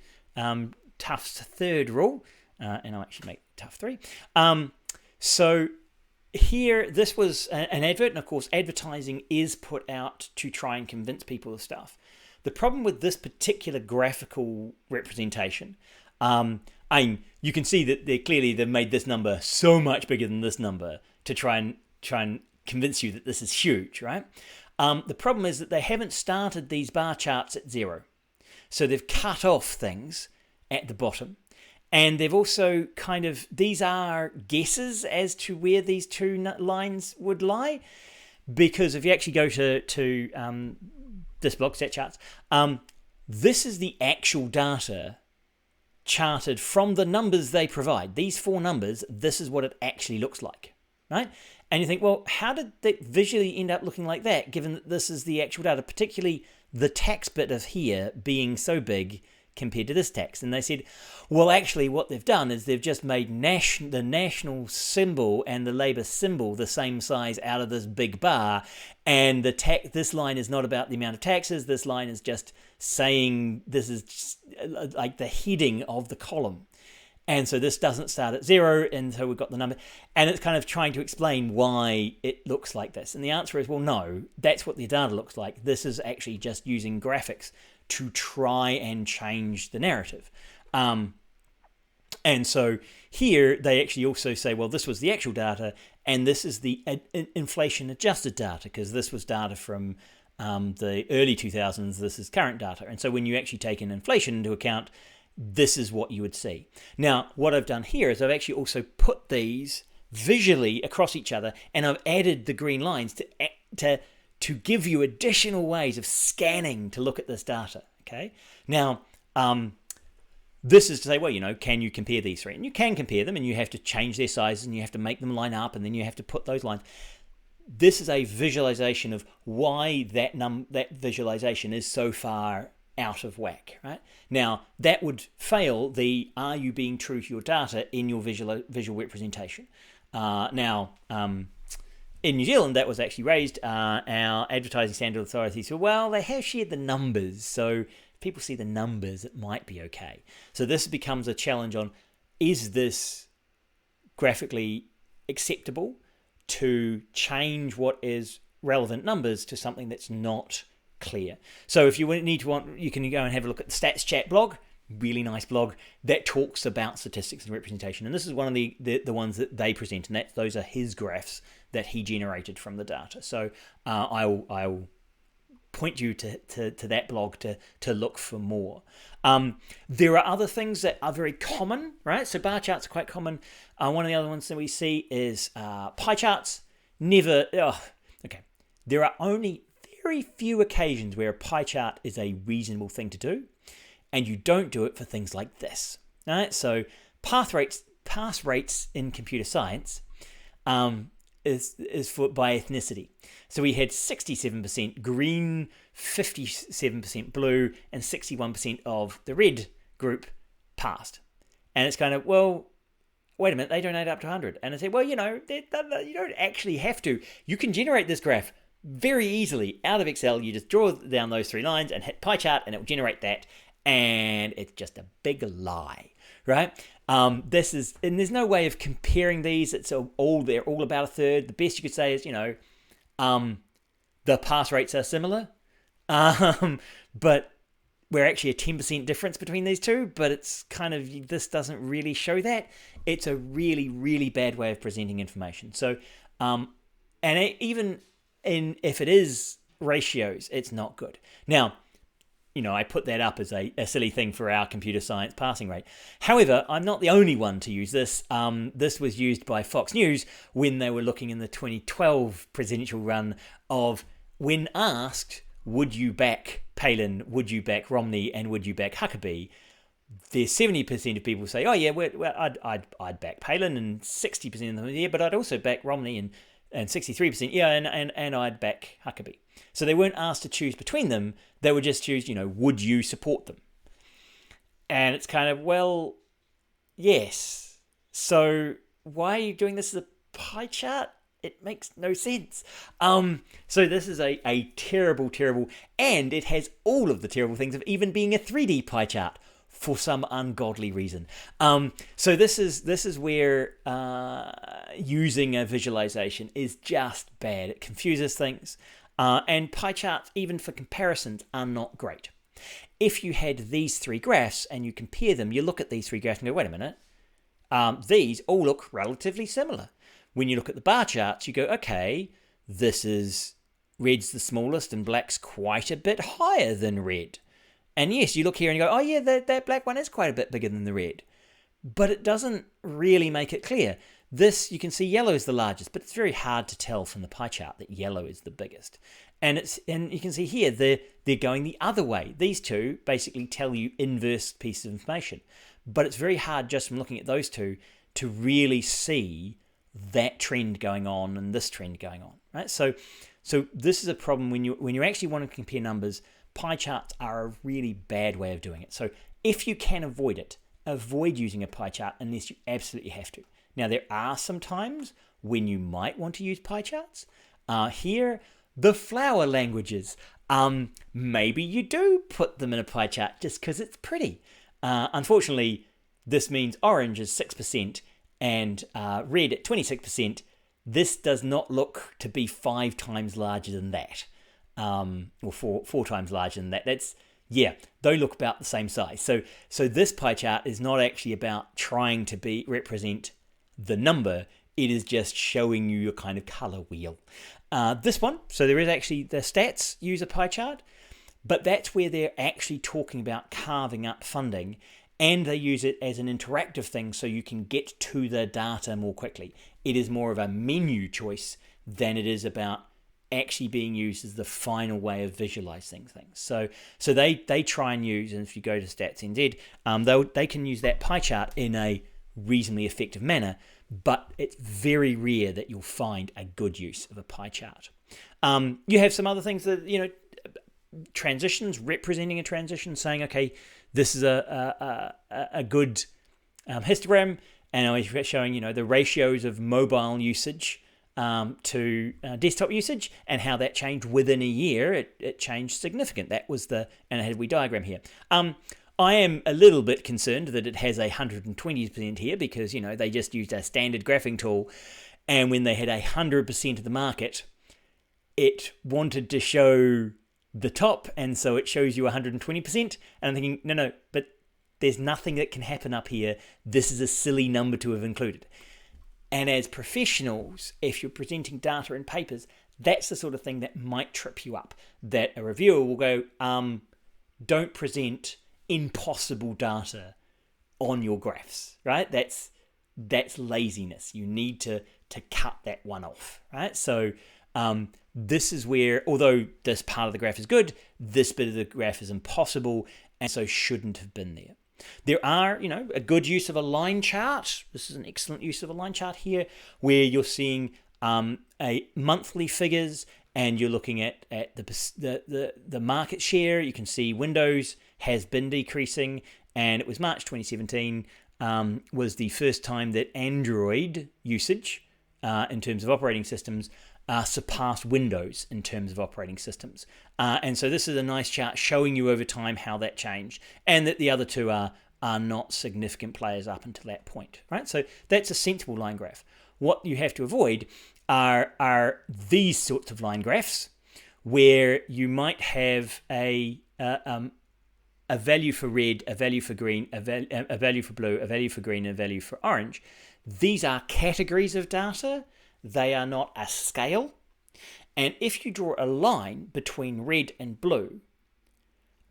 Tufts' third rule, and I'll actually make Tufts 3. So here, this was an advert, and of course, advertising is put out to try and convince people of stuff. The problem with this particular graphical representation, you can see that they've made this number so much bigger than this number to try and convince you that this is huge, right? The problem is that they haven't started these bar charts at 0. So they've cut off things at the bottom. And they've also these are guesses as to where these two lines would lie. Because if you actually go to this blog set charts, this is the actual data charted from the numbers they provide. These 4 numbers, this is what it actually looks like, right? And you think, well, how did that visually end up looking like that, given that this is the actual data, particularly the tax bit of here being so big compared to this tax? And they said, well, actually what they've done is they've just made the national symbol and the Labour symbol the same size out of this big bar, and this line is not about the amount of taxes. This line is just saying this is just like the heading of the column. And so this doesn't start at 0, and so we've got the number. And it's kind of trying to explain why it looks like this. And the answer is, well, no, that's what the data looks like. This is actually just using graphics to try and change the narrative. And so here they actually also say, well, this was the actual data, and this is the inflation-adjusted data, because this was data from the early 2000s, this is current data. And so when you actually take in inflation into account, this is what you would see. Now, what I've done here is I've actually also put these visually across each other, and I've added the green lines to give you additional ways of scanning to look at this data, okay? Now, This is to say, well, can you compare these three? And you can compare them, and you have to change their sizes, and you have to make them line up, and then you have to put those lines. This is a visualization of why that visualization is so far out of whack, right? Now, that would fail the are you being true to your data in your visual representation. In New Zealand, that was actually raised. Our advertising standard authority said, well, they have shared the numbers, so if people see the numbers, it might be okay. So this becomes a challenge on, is this graphically acceptable to change what is relevant numbers to something that's not clear? So if you you can go and have a look at the Stats Chat blog, really nice blog that talks about statistics and representation. And this is one of the ones that they present, and those are his graphs that he generated from the data. So I'll point you to that blog to look for more. There are other things that are very common, right? So bar charts are quite common. One of the other ones that we see is pie charts. There are only very few occasions where a pie chart is a reasonable thing to do, and you don't do it for things like this. All right? So pass rates in computer science is by ethnicity. So we had 67% green, 57% blue, and 61% of the red group passed. And it's kind of, well, wait a minute, they don't add up to 100. And I say, well, you don't actually have to. You can generate this graph very easily out of Excel. You just draw down those three lines and hit pie chart, and it will generate that. And it's just a big lie, right? And there's no way of comparing these. They're all about a third. The best you could say is, the pass rates are similar, but we're actually a 10% difference between these two. But it's kind of, this doesn't really show that. It's a really, really bad way of presenting information. So, even if it is ratios, it's not good. Now, I put that up as a silly thing for our computer science passing rate. However, I'm not the only one to use this. This was used by Fox News when they were looking in the 2012 presidential run of, when asked, would you back Palin, would you back Romney, and would you back Huckabee? There's 70% of people say, oh yeah, I'd back Palin, and 60% of them, yeah, but I'd also back Romney, and 63%, yeah, and I'd back Huckabee. So they weren't asked to choose between them. They would just choose, would you support them? And it's kind of, well, yes. So why are you doing this as a pie chart? It makes no sense. So this is a terrible, terrible, and it has all of the terrible things of even being a 3D pie chart for some ungodly reason. So this is where using a visualization is just bad. It confuses things. And pie charts, even for comparisons, are not great. If you had these three graphs and you compare them, you look at these three graphs and go, wait a minute, these all look relatively similar. When you look at the bar charts, you go, okay, this is red's the smallest and black's quite a bit higher than red. And yes, you look here and you go, oh yeah, that black one is quite a bit bigger than the red. But it doesn't really make it clear. This, you can see yellow is the largest, but it's very hard to tell from the pie chart that yellow is the biggest. And you can see here, they're going the other way. These two basically tell you inverse pieces of information. But it's very hard just from looking at those two to really see that trend going on and this trend going on, right? So this is a problem when you actually want to compare numbers. Pie charts are a really bad way of doing it. So if you can avoid it, avoid using a pie chart unless you absolutely have to. Now, there are some times when you might want to use pie charts. Here, the flower languages. Maybe you do put them in a pie chart just because it's pretty. Unfortunately, this means orange is 6% and red at 26%. This does not look to be 5 times larger than that. Or four times larger than that. They look about the same size. So this pie chart is not actually about trying to represent the number. It is just showing you a kind of color wheel. This one, so there is actually, the stats use a pie chart, but that's where they're actually talking about carving up funding, and they use it as an interactive thing so you can get to the data more quickly. It is more of a menu choice than it is about actually being used as the final way of visualizing things. So they try and use, and if you go to StatsNZ, they can use that pie chart in a reasonably effective manner, but it's very rare that you'll find a good use of a pie chart. You have some other things that, transitions, representing a transition, saying, okay, this is a good histogram, and I'm showing, the ratios of mobile usage to desktop usage and how that changed within a year. It changed significant. That was and it had a wee diagram here. I am a little bit concerned that it has 120% here because, they just used a standard graphing tool, and when they had 100% of the market, it wanted to show the top, and so it shows you 120%. And I'm thinking, no, but there's nothing that can happen up here. This is a silly number to have included. And as professionals, if you're presenting data in papers, that's the sort of thing that might trip you up. That a reviewer will go, don't present impossible data on your graphs, right? That's laziness. You need to cut that one off, right? So this is where, although this part of the graph is good, this bit of the graph is impossible, and so shouldn't have been there. There are, a good use of a line chart. This is an excellent use of a line chart here, where you're seeing a monthly figures, and you're looking at the market share. You can see Windows has been decreasing, and it was March 2017 was the first time that Android usage in terms of operating systems surpassed Windows in terms of operating systems. And so this is a nice chart showing you over time how that changed, and that the other two are not significant players up until that point, right? So that's a sensible line graph. What you have to avoid are these sorts of line graphs where you might have a value for red, a value for green, a value for blue, a value for green, and a value for orange. These are categories of data. They are not a scale. And if you draw a line between red and blue,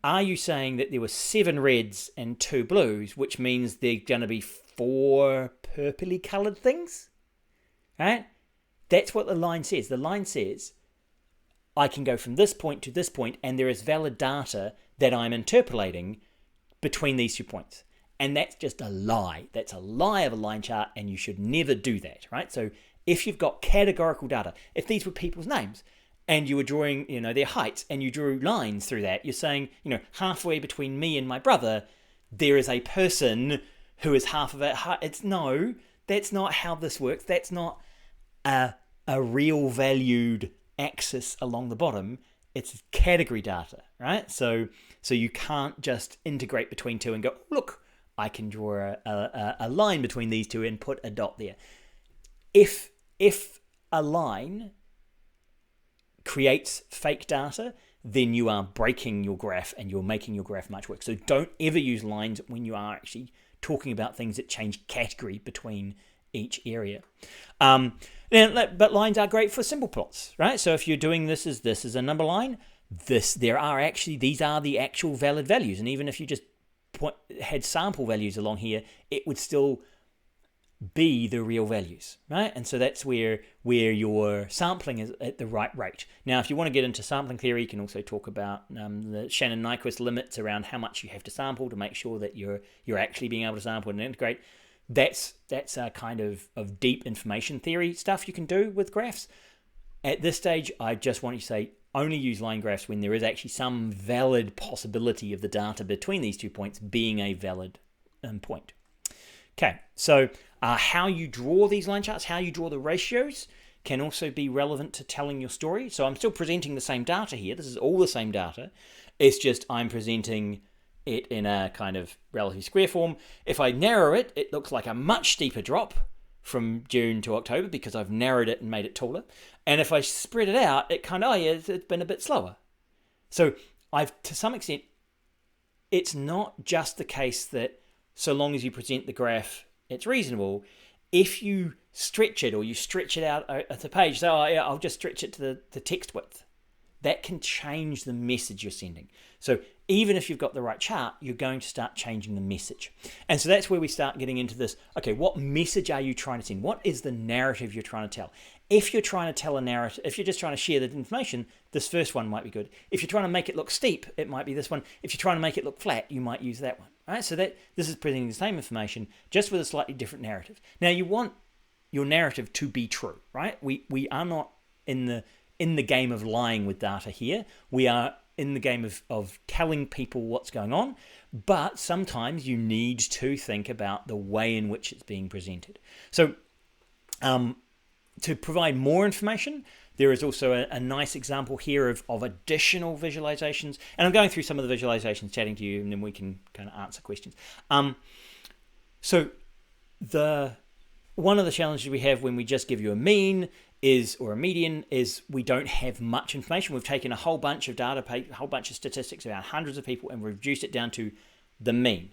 are you saying that there were 7 reds and 2 blues, which means there are going to be 4 purpley coloured things? Right? That's what the line says. The line says, I can go from this point to this point, and there is valid data that I'm interpolating between these 2 points. And that's just a lie. That's a lie of a line chart, and you should never do that, right? So if you've got categorical data, if these were people's names, and you were drawing, their heights, and you drew lines through that, you're saying, halfway between me and my brother, there is a person who is half of that height. No, that's not how this works. That's not a real valued axis along the bottom. It's category data, right? So you can't just integrate between two and go, look, I can draw a line between these two and put a dot there. If a line creates fake data, then you are breaking your graph and you're making your graph much worse. So don't ever use lines when you are actually talking about things that change category between each area. But lines are great for symbol plots, right? So if you're doing this is a number line, these are the actual valid values. And even if you just had sample values along here, it would still be the real values, right? And so that's where your sampling is at the right rate. Now, if you want to get into sampling theory, you can also talk about the Shannon-Nyquist limits around how much you have to sample to make sure that you're actually being able to sample and integrate. That's a kind of deep information theory stuff you can do with graphs. At this stage, I just want you to say only use line graphs when there is actually some valid possibility of the data between these 2 points being a valid point. Okay, so how you draw these line charts, how you draw the ratios can also be relevant to telling your story. So I'm still presenting the same data here. This is all the same data. It's just I'm presenting it in a kind of relatively square form. If I narrow it, it looks like a much steeper drop from June to October because I've narrowed it and made it taller. And if I spread it out, it kind of, it's been a bit slower. So to some extent, it's not just the case that so long as you present the graph, it's reasonable. If you stretch it or you stretch it out at the page, so I'll just stretch it to the text width. that can change the message you're sending. So even if you've got the right chart, you're going to start changing the message. And so that's where we start getting into this. Okay, what message are you trying to send? What is the narrative you're trying to tell? If you're trying to tell a narrative, if you're just trying to share the information, this first one might be good. If you're trying to make it look steep, it might be this one. If you're trying to make it look flat, you might use that one. Right? So that this is presenting the same information, just with a slightly different narrative. Now you want your narrative to be true, right? We are not in the game of lying with data here. We are in the game of telling people what's going on, but sometimes you need to think about the way in which it's being presented. So to provide more information, there is also a nice example here of additional visualizations. And I'm going through some of the visualizations, chatting to you, and then we can kind of answer questions. So one of the challenges we have when we just give you a mean or a median is we don't have much information. We've taken a whole bunch of data, a whole bunch of statistics about hundreds of people, and we've reduced it down to the mean,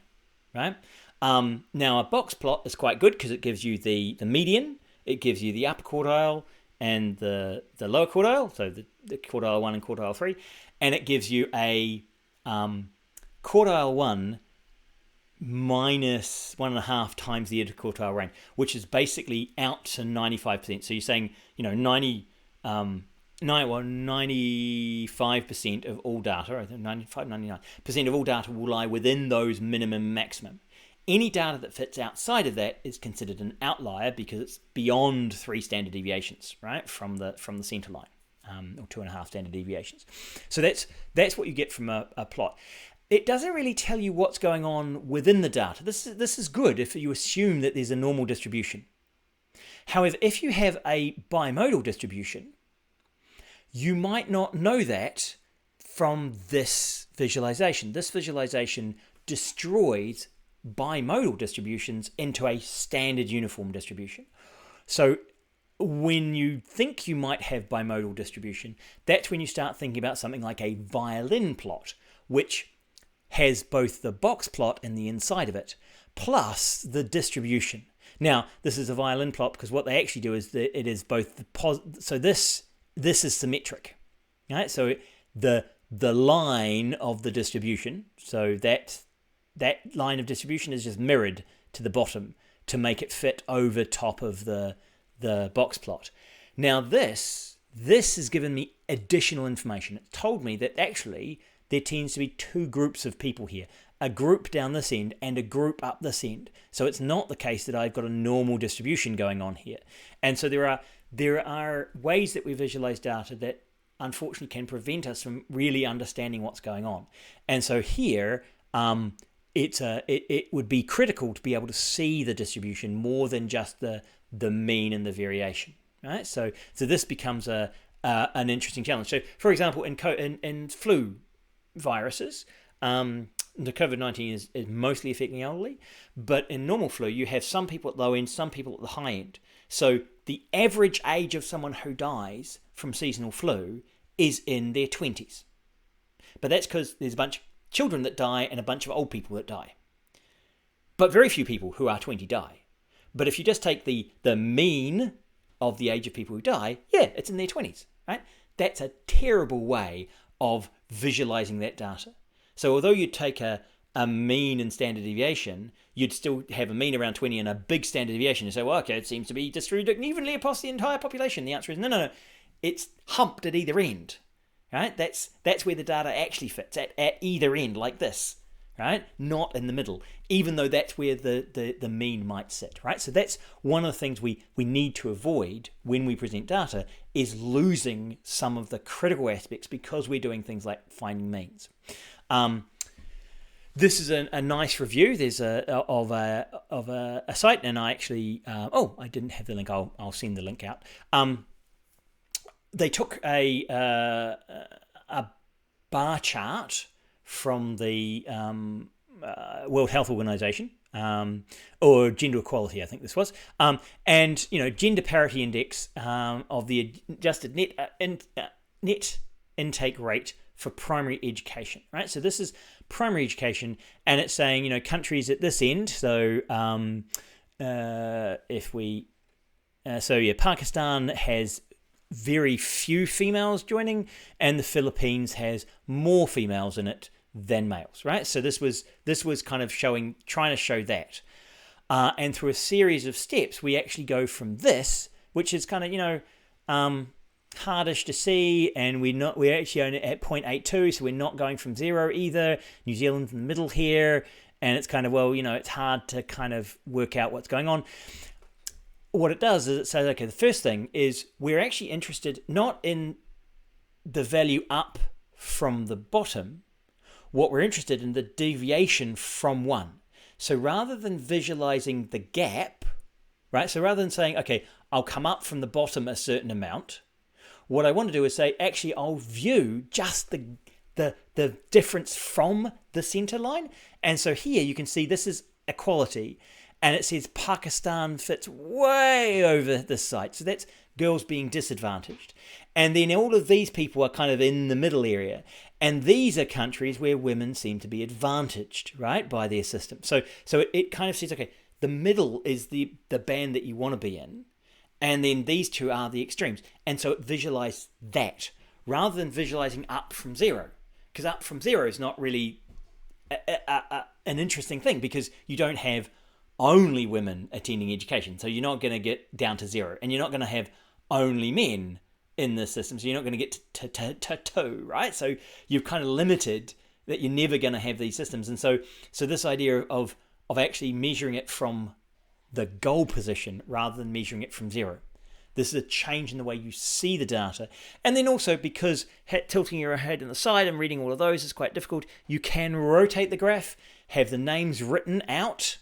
right? Now a box plot is quite good because it gives you the median, it gives you the upper quartile and the lower quartile, so the quartile 1 and quartile 3, and it gives you a quartile 1 minus 1.5 times the interquartile range, which is basically out to 95%. So you're saying, 95% of all data, I think 99% of all data will lie within those minimum maximum. Any data that fits outside of that is considered an outlier because it's beyond 3 standard deviations, right, from the center line, or 2.5 standard deviations. So that's what you get from a plot. It doesn't really tell you what's going on within the data. This is good if you assume that there's a normal distribution. However, if you have a bimodal distribution, you might not know that from this visualization. This visualization destroys bimodal distributions into a standard uniform distribution. So when you think you might have bimodal distribution, that's when you start thinking about something like a violin plot, which has both the box plot and the inside of it, plus the distribution. Now, this is a violin plot because what they actually do is that it is both so this is symmetric, right? So the line of the distribution, so that line of distribution is just mirrored to the bottom to make it fit over top of the box plot. Now this has given me additional information. It's told me that actually there tends to be 2 groups of people here, a group down this end and a group up this end. So it's not the case that I've got a normal distribution going on here. And so there are ways that we visualize data that unfortunately can prevent us from really understanding what's going on. And so here, it would be critical to be able to see the distribution more than just the mean and the variation, right? So this becomes an interesting challenge. So, for example, in flu viruses, the COVID-19 is mostly affecting elderly, but in normal flu, you have some people at low end, some people at the high end. So the average age of someone who dies from seasonal flu is in their 20s. But that's because there's a bunch of children that die and a bunch of old people that die. But very few people who are 20 die. But if you just take the mean of the age of people who die, yeah, it's in their 20s, right? That's a terrible way of visualizing that data. So although you take a mean and standard deviation, you'd still have a mean around 20 and a big standard deviation. You say, well, okay, it seems to be distributed evenly across the entire population. The answer is no. It's humped at either end, right? That's where the data actually fits, at either end, like this, right? Not in the middle, even though that's where the mean might sit, right? So that's one of the things we need to avoid when we present data, is losing some of the critical aspects because we're doing things like finding means. This is a nice review. There's of a site, and I actually I didn't have the link. I'll send the link out. They took a bar chart from the World Health Organization, or Gender Equality, I think this was, and gender parity index of the adjusted net intake rate for primary education, right? So this is primary education, and it's saying, countries at this end. So Pakistan has very few females joining, and the Philippines has more females in it than males, right? So this was kind of trying to show that. And through a series of steps, we actually go from this, which is kind of, hardish to see, and we're actually only at 0.82, so we're not going from 0 either. New Zealand's in the middle here, and it's kind of, it's hard to kind of work out what's going on. What it does is it says, okay, the first thing is we're actually interested not in the value up from the bottom. What we're interested in, the deviation from 1. So rather than visualizing the gap, right? So rather than saying, okay, I'll come up from the bottom a certain amount, what I want to do is say, actually, I'll view just the difference from the center line. And so here you can see this is equality, and it says Pakistan fits way over this side. So that's girls being disadvantaged. And then all of these people are kind of in the middle area. And these are countries where women seem to be advantaged, right, by their system. So it kind of says, okay, the middle is the band that you want to be in. And then these two are the extremes. And so it visualized that rather than visualizing up from 0. Because up from 0 is not really an interesting thing, because you don't have only women attending education. So you're not going to get down to 0. And you're not going to have only men in this system. So you're not going to get to 2, right? So you've kind of limited that you're never going to have these systems. And so this idea of actually measuring it from the goal position rather than measuring it from 0. This is a change in the way you see the data. And then also, because tilting your head on the side and reading all of those is quite difficult, you can rotate the graph, have the names written out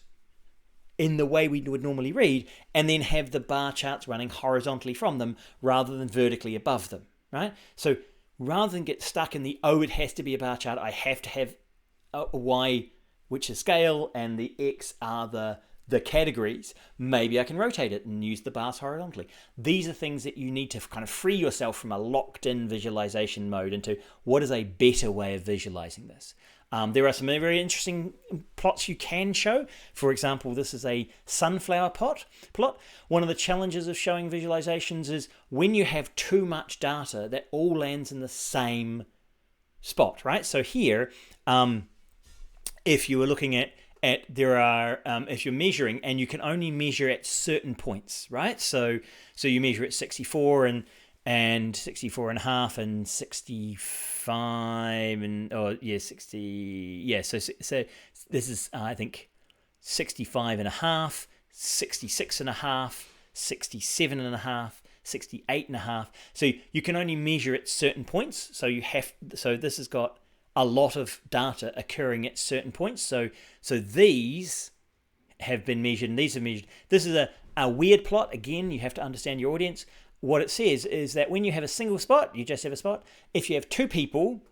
in the way we would normally read, and then have the bar charts running horizontally from them rather than vertically above them, right? So rather than get stuck in the, it has to be a bar chart, I have to have a Y, which is scale, and the X are the categories, maybe I can rotate it and use the bars horizontally. These are things that you need to kind of free yourself from a locked-in visualization mode into what is a better way of visualizing this. There are some very interesting plots you can show. For example, this is a sunflower plot. One of the challenges of showing visualizations is when you have too much data, that all lands in the same spot, right? So here, if you were looking at there are if you're measuring, and you can only measure at certain points, right? So you measure at 64 and 64 and a half and 65 and 60, yeah. So this is I think 65 and a half, 66 and a half, 67 and a half, 68 and a half. So you can only measure at certain points. So this has got a lot of data occurring at certain points. So these have been measured and these have measured. This is a weird plot. Again, you have to understand your audience. What it says is that when you have a single spot, you just have a spot. If you have two people,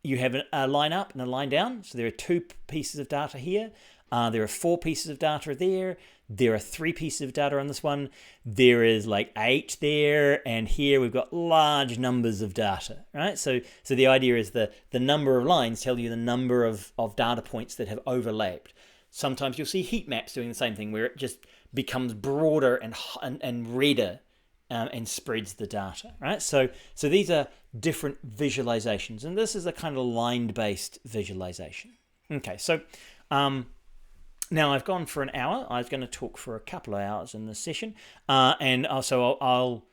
you have a line up and a line down. So there are 2 pieces of data here. There are 4 pieces of data there. There are 3 pieces of data on this one. There is like 8 there, and here we've got large numbers of data, right? So the idea is the number of lines tell you the number of data points that have overlapped. Sometimes you'll see heat maps doing the same thing, where it just becomes broader and redder and spreads the data, right? So these are different visualizations, and this is a kind of line-based visualization. Okay, so now I've gone for an hour. I was going to talk for a couple of hours in this session, and also I'll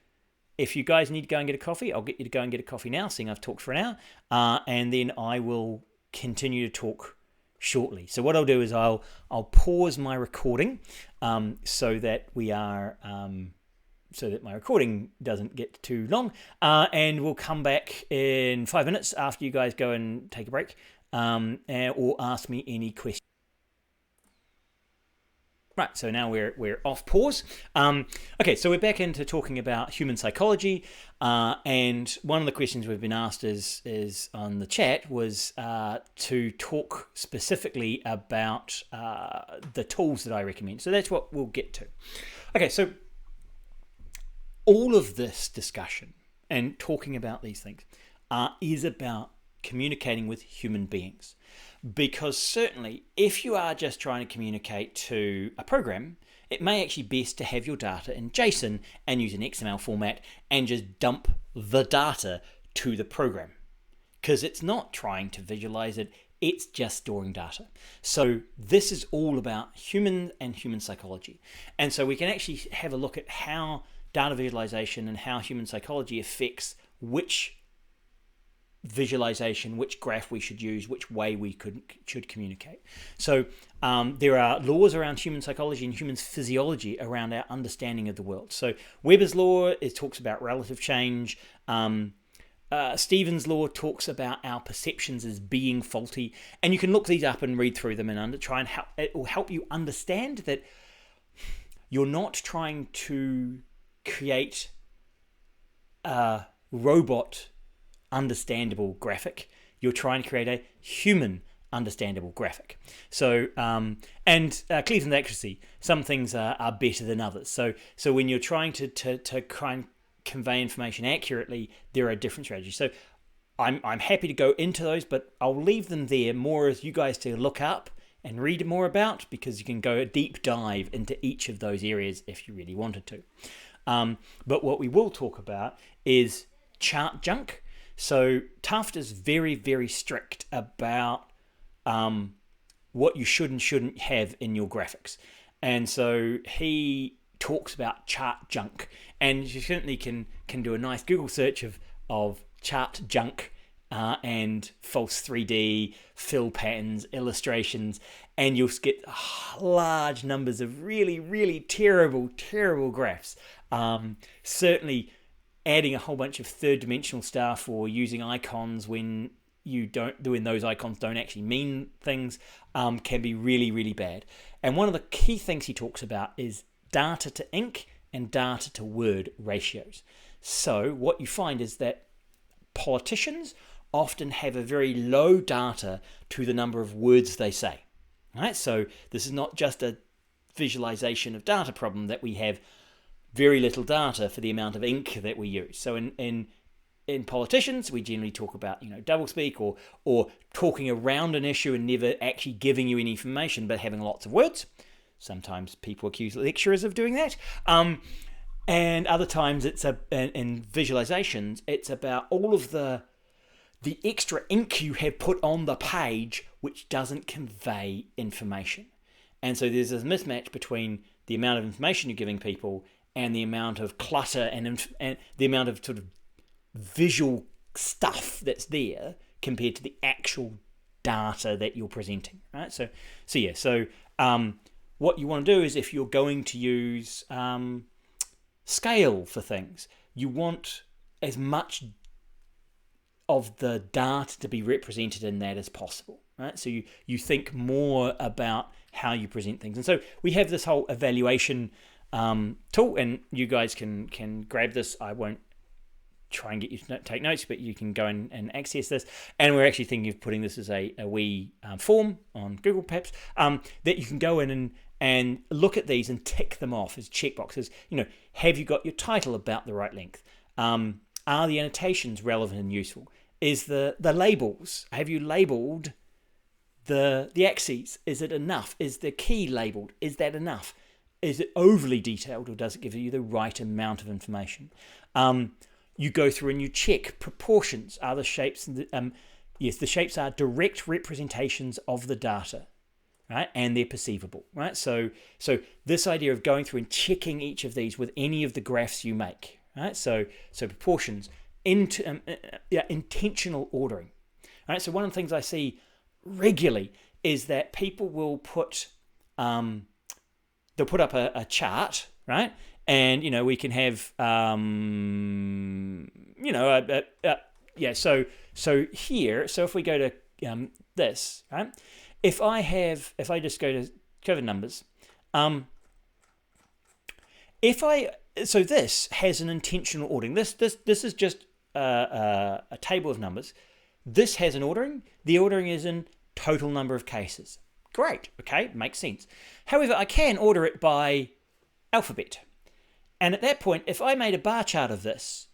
if you guys need to go and get a coffee, I'll get you to go and get a coffee now, seeing I've talked for an hour, and then I will continue to talk shortly. So what I'll do is I'll pause my recording so that my recording doesn't get too long, and we'll come back in 5 minutes after you guys go and take a break, or ask me any questions. Right, so now we're off pause. Okay, so we're back into talking about human psychology, and one of the questions we've been asked is on the chat was to talk specifically about the tools that I recommend. So that's what we'll get to. Okay, so all of this discussion and talking about these things is about communicating with human beings. Because certainly, if you are just trying to communicate to a program, it may actually be best to have your data in JSON and use an XML format and just dump the data to the program, because it's not trying to visualize it, it's just storing data. So this is all about human and human psychology. And so we can actually have a look at how data visualization and how human psychology affects which visualization, which graph we should use, which way we should communicate. So there are laws around human psychology and human physiology around our understanding of the world. So Weber's law, it talks about relative change. Stephen's law talks about our perceptions as being faulty, and you can look these up and read through them and try and help. It will help you understand that you're not trying to create a robot understandable graphic. You're trying to create a human understandable graphic. So Cleveland accuracy, some things are better than others. So when you're trying to try and convey information accurately, there are different strategies. So I'm happy to go into those, but I'll leave them there more as you guys to look up and read more about, because you can go a deep dive into each of those areas if you really wanted to. But what we will talk about is chart junk. So Taft is very, very strict about what you should and shouldn't have in your graphics. And so he talks about chart junk. And you certainly can do a nice Google search of chart junk and false 3D, fill patterns, illustrations, and you'll get large numbers of really, really terrible, terrible graphs. Certainly adding a whole bunch of third-dimensional stuff or using icons when those icons don't actually mean things can be really, really bad. And one of the key things he talks about is data to ink and data to word ratios. So what you find is that politicians often have a very low data to the number of words they say. Right? So this is not just a visualization of data problem, that we have very little data for the amount of ink that we use. So in politicians, we generally talk about doublespeak or talking around an issue and never actually giving you any information, but having lots of words. Sometimes people accuse lecturers of doing that. And other times in visualizations, it's about all of the extra ink you have put on the page, which doesn't convey information. And so there's this mismatch between the amount of information you're giving people and the amount of clutter and the amount of sort of visual stuff that's there compared to the actual data that you're presenting, right? So what you want to do is, if you're going to use scale for things, you want as much of the data to be represented in that as possible, right? So you think more about how you present things. And so we have this whole evaluation tool, and you guys can grab this. I won't try and get you to take notes, but you can go and access this. And we're actually thinking of putting this as a wee form on Google perhaps, that you can go in and look at these and tick them off as checkboxes. Have you got your title about the right length? Are the annotations relevant and useful? Is the labels, have you labeled the axes? Is it enough? Is the key labeled? Is that enough? Is it overly detailed, or does it give you the right amount of information? You go through and you check proportions. Are the shapes, yes, the shapes are direct representations of the data, right? And they're perceivable, right? So this idea of going through and checking each of these with any of the graphs you make, right? So proportions, intentional ordering, right? So one of the things I see regularly is that people will put they'll put up a chart, right? And we can have so here, so if we go to this, right? If I just go to COVID numbers, so this has an intentional ordering. This is just a table of numbers. This has an ordering. The ordering is in total number of cases. Great, okay, makes sense. However, I can order it by alphabet. And at that point, if I made a bar chart of this,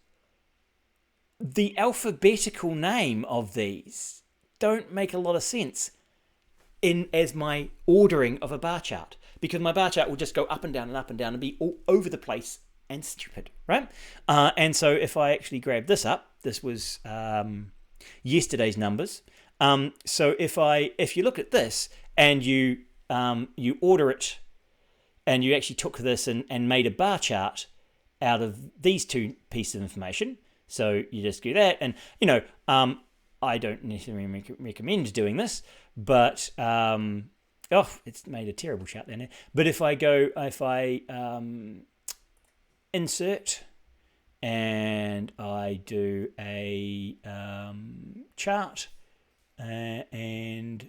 the alphabetical name of these don't make a lot of sense as my ordering of a bar chart, because my bar chart will just go up and down and up and down and be all over the place and stupid, right? And so if I actually grab this up, this was yesterday's numbers. So if you look at this and you order it, and you actually took this and made a bar chart out of these two pieces of information. So you just do that, and I don't necessarily recommend doing this, but it's made a terrible chart there now. But if I insert and I do a chart and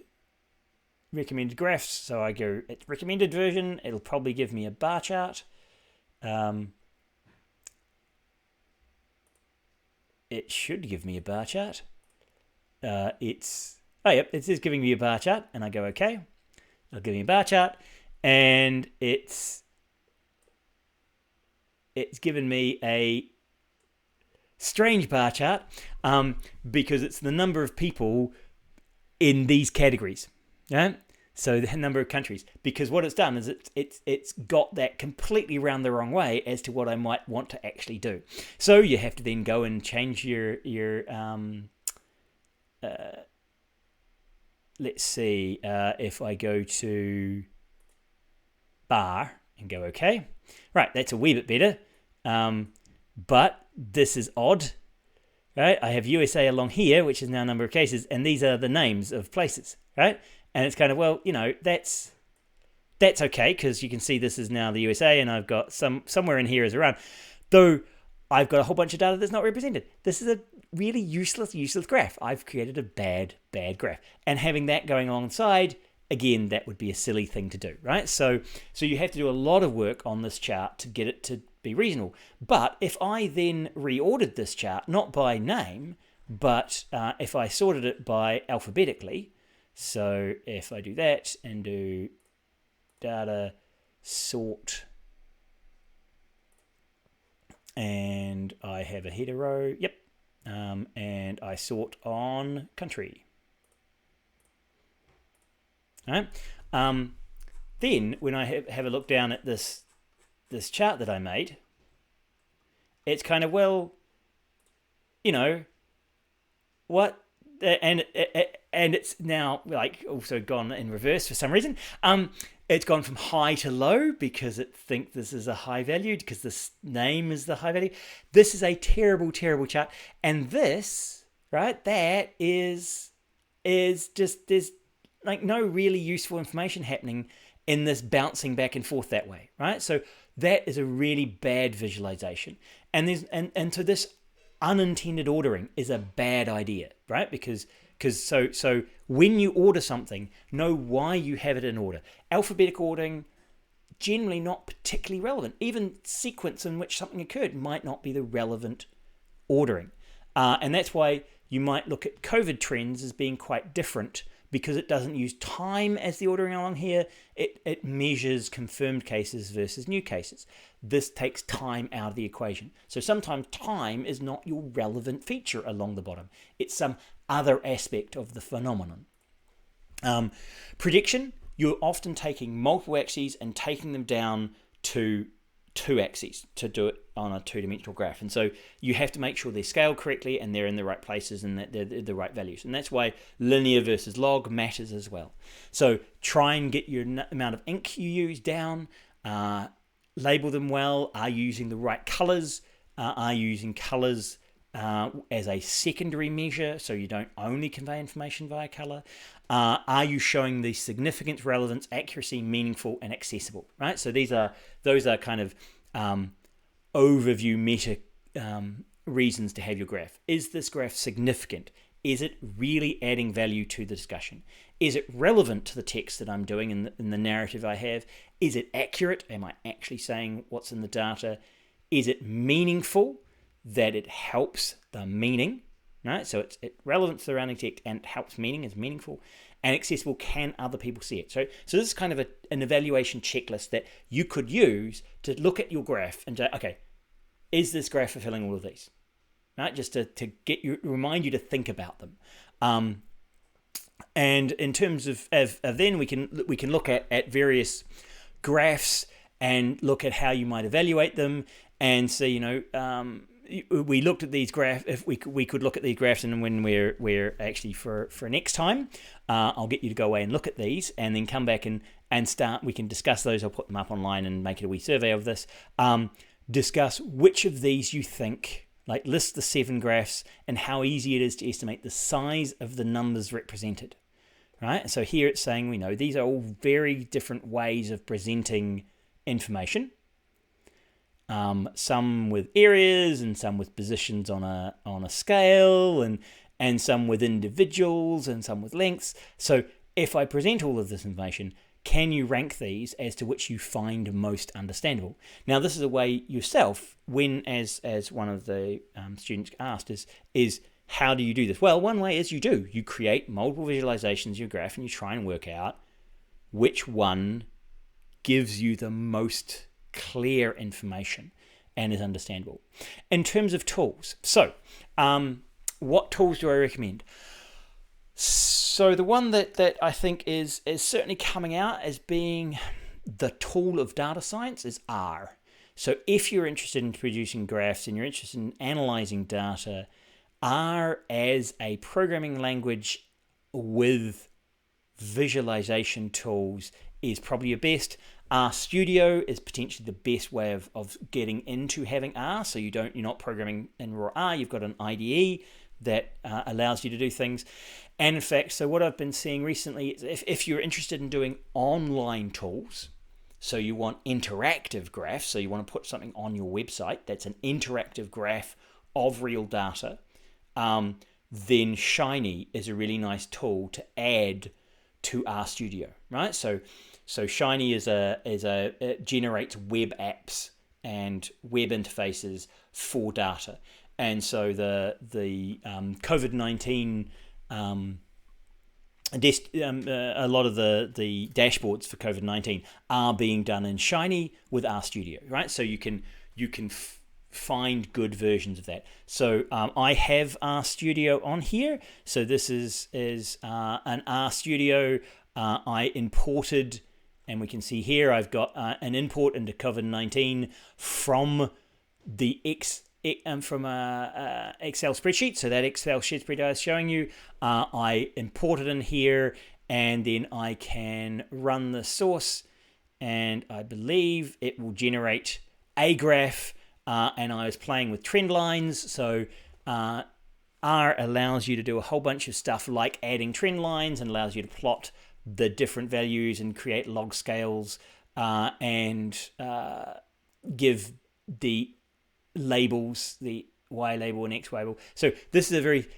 recommended graphs, so I go it's recommended version, it'll probably give me a bar chart. It should give me a bar chart. It is giving me a bar chart, and I go okay. It'll give me a bar chart, and it's given me a strange bar chart because it's the number of people in these categories. Yeah. So the number of countries, because what it's done is it's got that completely round the wrong way as to what I might want to actually do. So you have to then go and change your let's see, if I go to bar and go okay, right, that's a wee bit better, but this is odd, right? I have USA along here, which is now number of cases, and these are the names of places, right? And it's kind of, that's okay, because you can see this is now the USA, and I've got somewhere in here is around. Though I've got a whole bunch of data that's not represented. This is a really useless graph. I've created a bad graph. And having that going alongside, again, that would be a silly thing to do, right? So you have to do a lot of work on this chart to get it to be reasonable. But if I then reordered this chart, not by name, but if I sorted it by alphabetically, so if I do that and do data sort, and I have a header row, yep, and I sort on country. All right. Then when I have a look down at this chart that I made, it's kind of, what? And it's now like also gone in reverse for some reason. It's gone from high to low because it thinks this is a high value because this name is the high value. This is a terrible chart. And this, right, that is just, there's like no really useful information happening in this bouncing back and forth that way, right? So that is a really bad visualization. And so this unintended ordering is a bad idea, right? Because so when you order something, know why you have it in order. Alphabetical ordering, generally not particularly relevant. Even sequence in which something occurred might not be the relevant ordering. And that's why you might look at COVID trends as being quite different, because it doesn't use time as the ordering along here. It measures confirmed cases versus new cases. This takes time out of the equation. So sometimes time is not your relevant feature along the bottom. It's some other aspect of the phenomenon. Prediction, you're often taking multiple axes and taking them down to two axes to do it on a two-dimensional graph. And so you have to make sure they're scaled correctly and they're in the right places and that they're the right values. And that's why linear versus log matters as well. So try and get your amount of ink you use down, label them well, are you using the right colors, are you using colors as a secondary measure, so you don't only convey information via color. Are you showing the significance, relevance, accuracy, meaningful, and accessible? Right. So those are kind of overview meta reasons to have your graph. Is this graph significant? Is it really adding value to the discussion? Is it relevant to the text that I'm doing in the narrative I have? Is it accurate? Am I actually saying what's in the data? Is it meaningful, that it helps the meaning, right? So it's relevant to the surrounding text and it helps meaning, is meaningful, and accessible, can other people see it? So this is kind of an evaluation checklist that you could use to look at your graph and say, okay, is this graph fulfilling all of these? Right? Just to remind you to think about them. And in terms of then we can look at various graphs and look at how you might evaluate them, and see, we looked at these graphs. If we could look at these graphs, and when we're actually for next time, I'll get you to go away and look at these, and then come back and start. We can discuss those. I'll put them up online and make it a wee survey of this. Discuss which of these you think, like list the 7 graphs and how easy it is to estimate the size of the numbers represented. Right. So here it's saying we know these are all very different ways of presenting information. Some with areas, and some with positions on a scale, and some with individuals, and some with lengths. So if I present all of this information, can you rank these as to which you find most understandable? Now, this is a way yourself, when as one of the students asked, is how do you do this? Well, one way is you create multiple visualizations of your graph, and you try and work out which one gives you the most clear information and is understandable. In terms of tools, so what tools do I recommend? So the one that I think is certainly coming out as being the tool of data science is R. So if you're interested in producing graphs and you're interested in analyzing data, R as a programming language with visualization tools is probably your best. RStudio is potentially the best way of getting into having R. So you're not programming in raw R. You've got an IDE that allows you to do things. And in fact, so what I've been seeing recently is if you're interested in doing online tools, so you want interactive graphs, so you want to put something on your website that's an interactive graph of real data, then Shiny is a really nice tool to add to RStudio, right? So Shiny it generates web apps and web interfaces for data, and so the COVID-19 a lot of the dashboards for COVID-19 are being done in Shiny with RStudio, right? So you can find good versions of that. So I have RStudio on here. So this is an RStudio I imported. And we can see here I've got an import into COVID-19 from the from a Excel spreadsheet. So that Excel spreadsheet I was showing you, I imported in here, and then I can run the source, and I believe it will generate a graph. And I was playing with trend lines. So R allows you to do a whole bunch of stuff like adding trend lines, and allows you to plot the different values and create log scales, and give the labels, the Y label and X label. So this is a very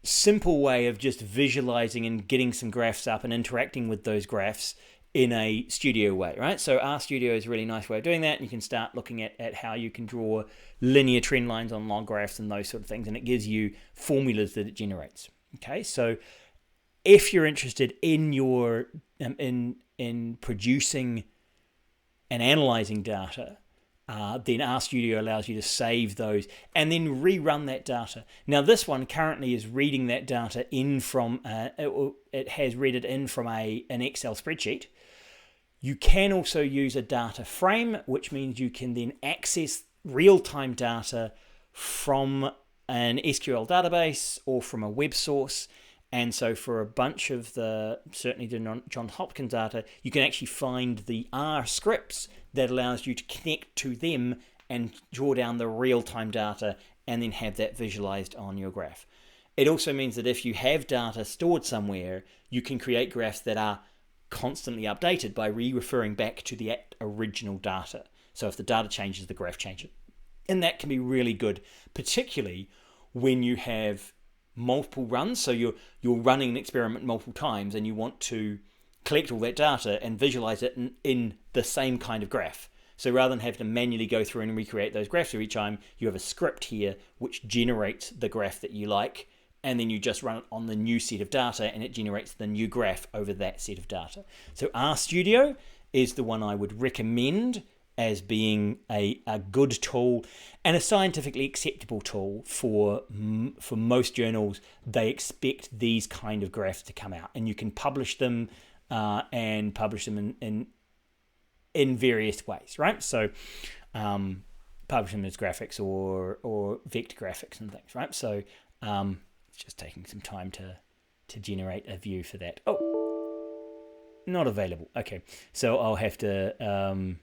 simple way of just visualizing and getting some graphs up and interacting with those graphs in a studio way, right? So RStudio is a really nice way of doing that, and you can start looking at how you can draw linear trend lines on log graphs and those sort of things, and it gives you formulas that it generates. Okay, so if you're interested in your in producing and analyzing data, then RStudio allows you to save those and then rerun that data. Now, this one currently is reading that data in from it has read it in from an Excel spreadsheet. You can also use a data frame, which means you can then access real-time data from an SQL database or from a web source. And so for a bunch of certainly the Johns Hopkins data, you can actually find the R scripts that allows you to connect to them and draw down the real-time data and then have that visualized on your graph. It also means that if you have data stored somewhere, you can create graphs that are constantly updated by referring back to the original data. So if the data changes, the graph changes. And that can be really good, particularly when you have multiple runs. So you're running an experiment multiple times and you want to collect all that data and visualize it in the same kind of graph. So rather than having to manually go through and recreate those graphs every time, you have a script here which generates the graph that you like, and then you just run it on the new set of data and it generates the new graph over that set of data. So RStudio is the one I would recommend as being a good tool and a scientifically acceptable tool for most journals. They expect these kind of graphs to come out, and you can publish them in in various ways, right? So publish them as graphics or vector graphics and things, right? So it's just taking some time to generate a view for that. Oh, not available. Okay, so I'll have to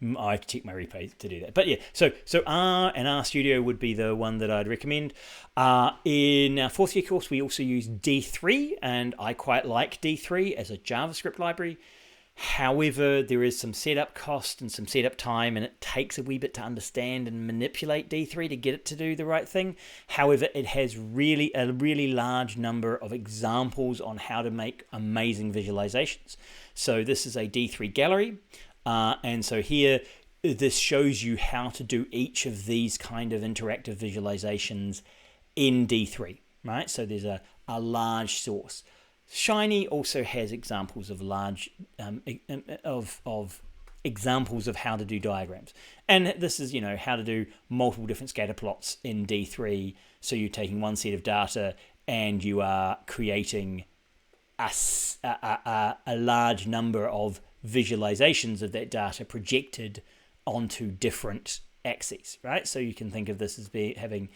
I have to check my repos to do that. But yeah, so R and R Studio would be the one that I'd recommend. In our fourth year course, we also use D3, and I quite like D3 as a JavaScript library. However, there is some setup cost and some setup time, and it takes a wee bit to understand and manipulate D3 to get it to do the right thing. However, it has a really large number of examples on how to make amazing visualizations. So this is a D3 gallery. And so here, this shows you how to do each of these kind of interactive visualizations in D3, right? So there's a large source. Shiny also has examples of large of examples of how to do diagrams, and this is how to do multiple different scatter plots in D3. So you're taking one set of data and you are creating a large number of visualizations of that data projected onto different axes, right? So you can think of this as having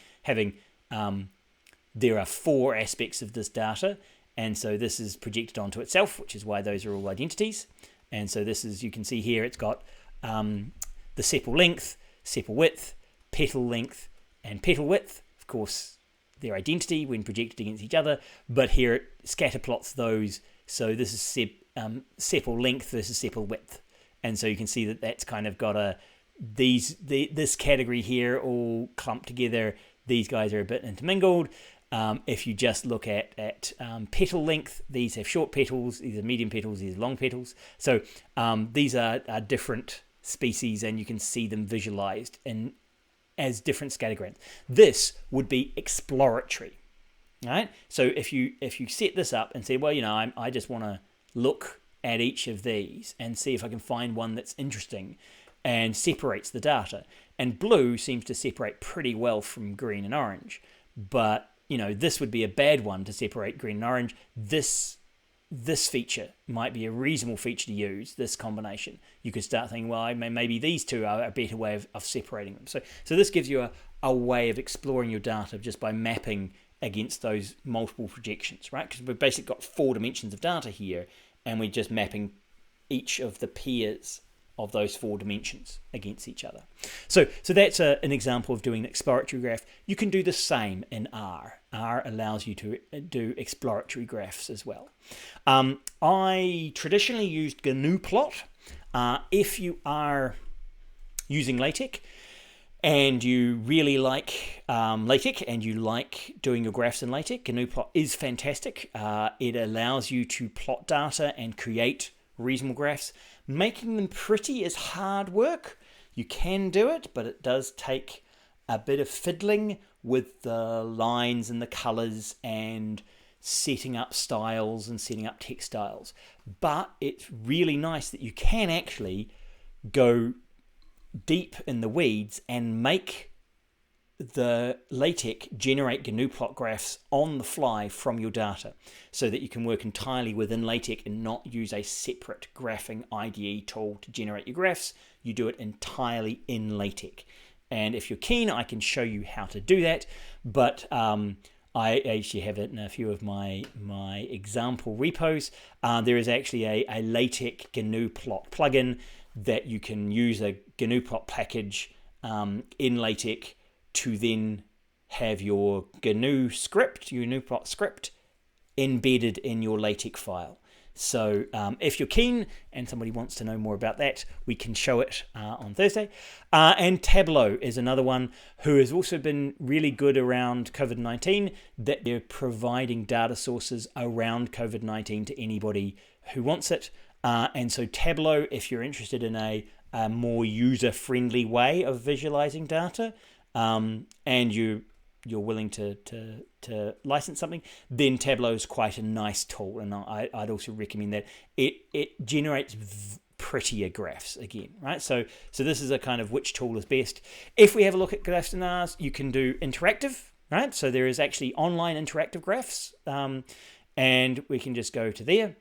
there are 4 aspects of this data, and so this is projected onto itself, which is why those are all identities. And so this is, you can see here, it's got the sepal length, sepal width, petal length, and petal width. Of course, their identity when projected against each other, but here it scatter plots those. So this is sepal length versus sepal width, and so you can see that that's kind of got this category here all clumped together. These guys are a bit intermingled. If you just look at petal length, these have short petals, these are medium petals, these are long petals. So these are different species, and you can see them visualized as different scattergrams. This would be exploratory, right? So if you set this up and say, well, I just want to look at each of these and see if I can find one that's interesting and separates the data. And blue seems to separate pretty well from green and orange, but this would be a bad one to separate green and orange. This feature might be a reasonable feature to use, this combination. You could start thinking, well, maybe these two are a better way of separating them. So this gives you a way of exploring your data just by mapping against those multiple projections, right? Because we've basically got 4 dimensions of data here, and we're just mapping each of the pairs of those 4 dimensions against each other. So that's an example of doing an exploratory graph. You can do the same in R. R allows you to do exploratory graphs as well. I traditionally used GNU plot. If you are using LaTeX and you really like LaTeX and you like doing your graphs in LaTeX, GNU plot is fantastic. It allows you to plot data and create reasonable graphs. Making them pretty is hard work. You can do it, but it does take a bit of fiddling with the lines and the colors and setting up styles and setting up text styles. But it's really nice that you can actually go deep in the weeds and make the LaTeX generate GNU plot graphs on the fly from your data, so that you can work entirely within LaTeX and not use a separate graphing IDE tool to generate your graphs. You do it entirely in LaTeX. And if you're keen, I can show you how to do that, but I actually have it in a few of my example repos. There is actually a LaTeX GNU plot plugin that you can use a GNU plot package in LaTeX to then have your GNU script, your GNU plot script, embedded in your LaTeX file. So if you're keen and somebody wants to know more about that, we can show it on Thursday. And Tableau is another one who has also been really good around COVID-19, that they're providing data sources around COVID-19 to anybody who wants it. And so Tableau, if you're interested in a more user-friendly way of visualizing data, and you're willing to license something, then Tableau is quite a nice tool, and I'd also recommend that. It generates prettier graphs again, right? So this is a kind of which tool is best. If we have a look at graphs in ours, you can do interactive, right? So there is actually online interactive graphs, and we can just go to there,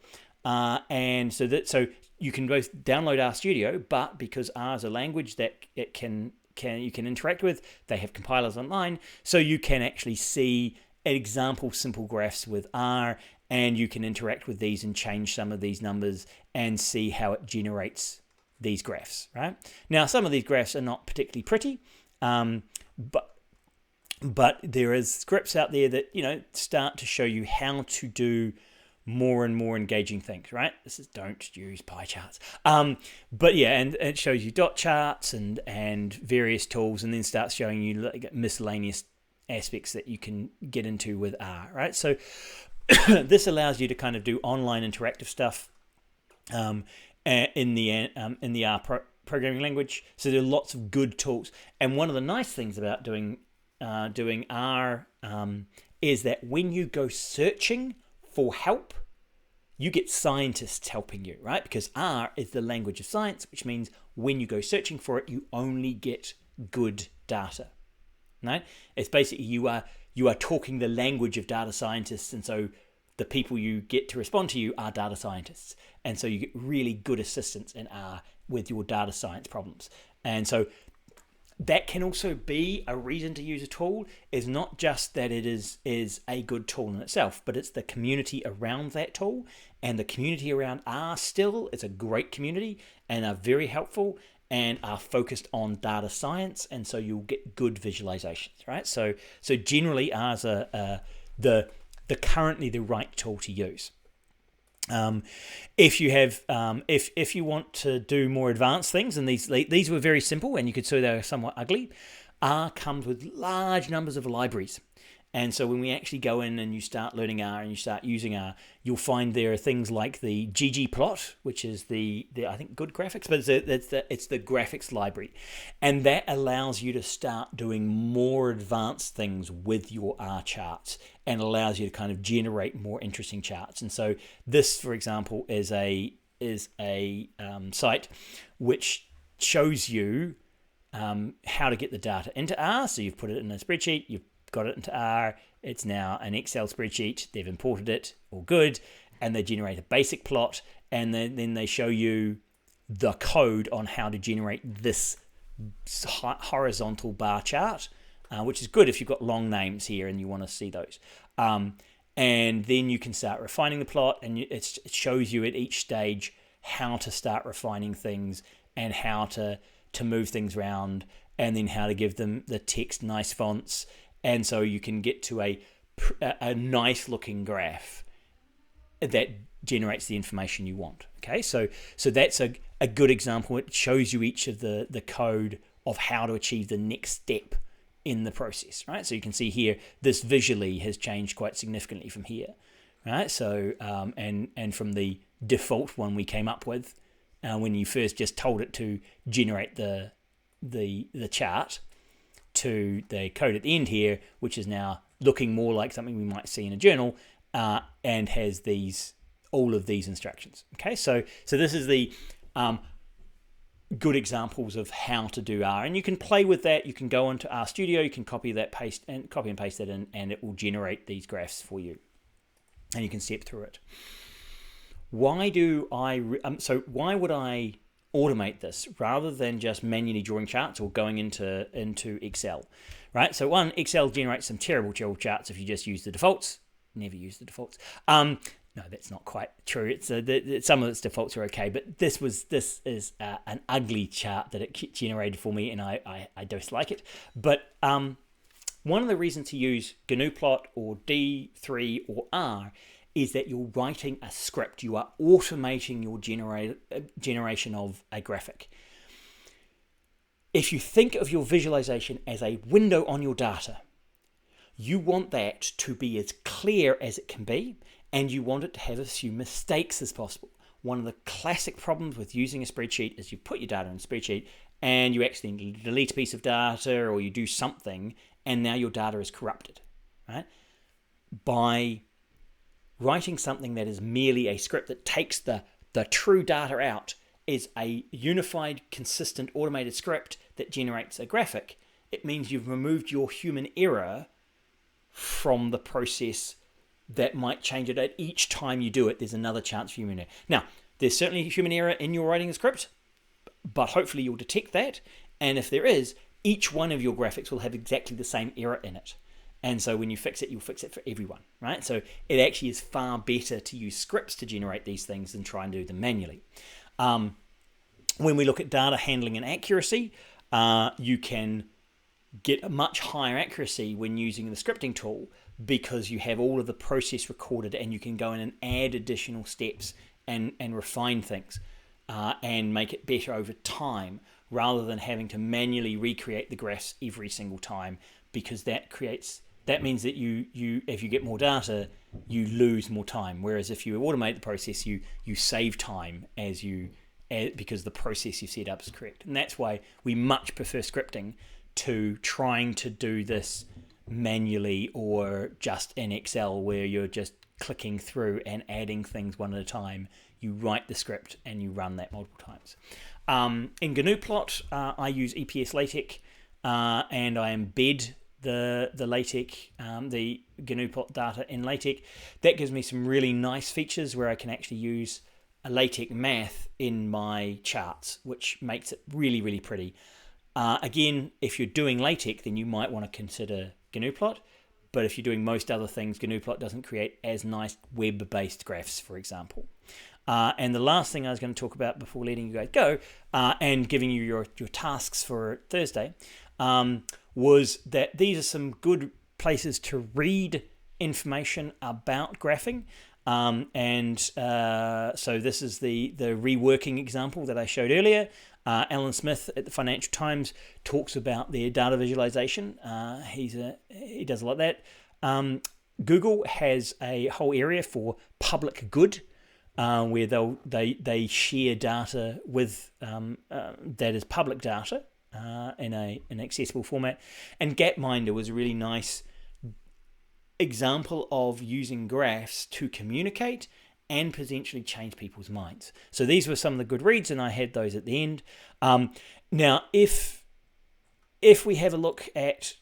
and so you can both download RStudio, but because R is a language that it can you can interact with, they have compilers online, so you can actually see example simple graphs with R, and you can interact with these and change some of these numbers and see how it generates these graphs, right? Now, some of these graphs are not particularly pretty, but there is scripts out there that, you know, start to show you how to do more and more engaging things, right? This is, don't use pie charts. But yeah, and it shows you dot charts and various tools, and then starts showing you like miscellaneous aspects that you can get into with R, right? So this allows you to kind of do online interactive stuff in the R programming language. So there are lots of good tools, and one of the nice things about doing R is that when you go searching for help, you get scientists helping you, right? Because R is the language of science, which means when you go searching for it, you only get good data, right? It's basically you are talking the language of data scientists, and so the people you get to respond to you are data scientists, and so you get really good assistance in R with your data science problems. And so that can also be a reason to use a tool, is not just that it is a good tool in itself, but it's the community around that tool, and the community around R still is a great community and are very helpful and are focused on data science, and so you'll get good visualizations, right? So generally R's the currently the right tool to use. If you have, if you want to do more advanced things, and these were very simple, and you could see they were somewhat ugly. R comes with large numbers of libraries, and so when we actually go in and you start learning R and you start using R, you'll find there are things like the ggplot, which is the I think good graphics, but it's the graphics library, and that allows you to start doing more advanced things with your R charts, and allows you to kind of generate more interesting charts. And so this, for example, is a site which shows you how to get the data into R. So you've put it in a spreadsheet, you've got it into R, it's now an Excel spreadsheet, they've imported it, all good, and they generate a basic plot, and then they show you the code on how to generate this horizontal bar chart, which is good if you've got long names here and you want to see those. And then you can start refining the plot, and it shows you at each stage how to start refining things and how to move things around, and then how to give them the text nice fonts, and so you can get to a nice looking graph that generates the information you want. Okay, so that's a good example. It shows you each of the code of how to achieve the next step in the process, right? So you can see here, this visually has changed quite significantly from here, right? So and from the default one we came up with when you first just told it to generate the chart, to the code at the end here, which is now looking more like something we might see in a journal, and has all of these instructions. Okay, so this is the good examples of how to do R, and you can play with that. You can go into RStudio, you can copy and paste that in, and it will generate these graphs for you, and you can step through it. Why would I automate this rather than just manually drawing charts or going into Excel, right? So one, Excel generates some terrible charts if you just use the defaults. Never use the defaults. No, that's not quite true. It's some of its defaults are okay, but this is an ugly chart that it generated for me, and I don't like it. But one of the reasons to use GNU-plot or D3 or R is that you're writing a script. You are automating your generation of a graphic. If you think of your visualization as a window on your data, you want that to be as clear as it can be, and you want it to have as few mistakes as possible. One of the classic problems with using a spreadsheet is you put your data in a spreadsheet and you accidentally delete a piece of data, or you do something and now your data is corrupted, right? By writing something that is merely a script that takes the true data out, is a unified, consistent, automated script that generates a graphic, it means you've removed your human error from the process that might change it. At each time you do it, there's another chance for human error. Now, there's certainly human error in your writing a script, but hopefully you'll detect that. And if there is, each one of your graphics will have exactly the same error in it. And so when you fix it, you'll fix it for everyone, right? So it actually is far better to use scripts to generate these things than try and do them manually. When we look at data handling and accuracy, you can get a much higher accuracy when using the scripting tool because you have all of the process recorded and you can go in and add additional steps and refine things and make it better over time rather than having to manually recreate the graphs every single time, because that means that you if you get more data, you lose more time. Whereas if you automate the process, you save time because the process you set up is correct. And that's why we much prefer scripting to trying to do this manually or just in Excel where you're just clicking through and adding things one at a time. You write the script and you run that multiple times. In GNU-plot, I use EPS LaTeX and I embed the LaTeX, the GNU-plot data in LaTeX. That gives me some really nice features where I can actually use a LaTeX math in my charts, which makes it really, really pretty. Again, if you're doing LaTeX, then you might want to consider GNU-plot. But if you're doing most other things, GNU-plot doesn't create as nice web-based graphs, for example. And the last thing I was going to talk about before letting you guys go and giving you your tasks for Thursday was that these are some good places to read information about graphing. So this is the reworking example that I showed earlier. Alan Smith at the Financial Times talks about their data visualization. He does a lot of that. Google has a whole area for public good, where they share data with that is public data in an accessible format. And Gapminder was a really nice example of using graphs to communicate and potentially change people's minds. So these were some of the good reads, and I had those at the end. Now, if we have a look at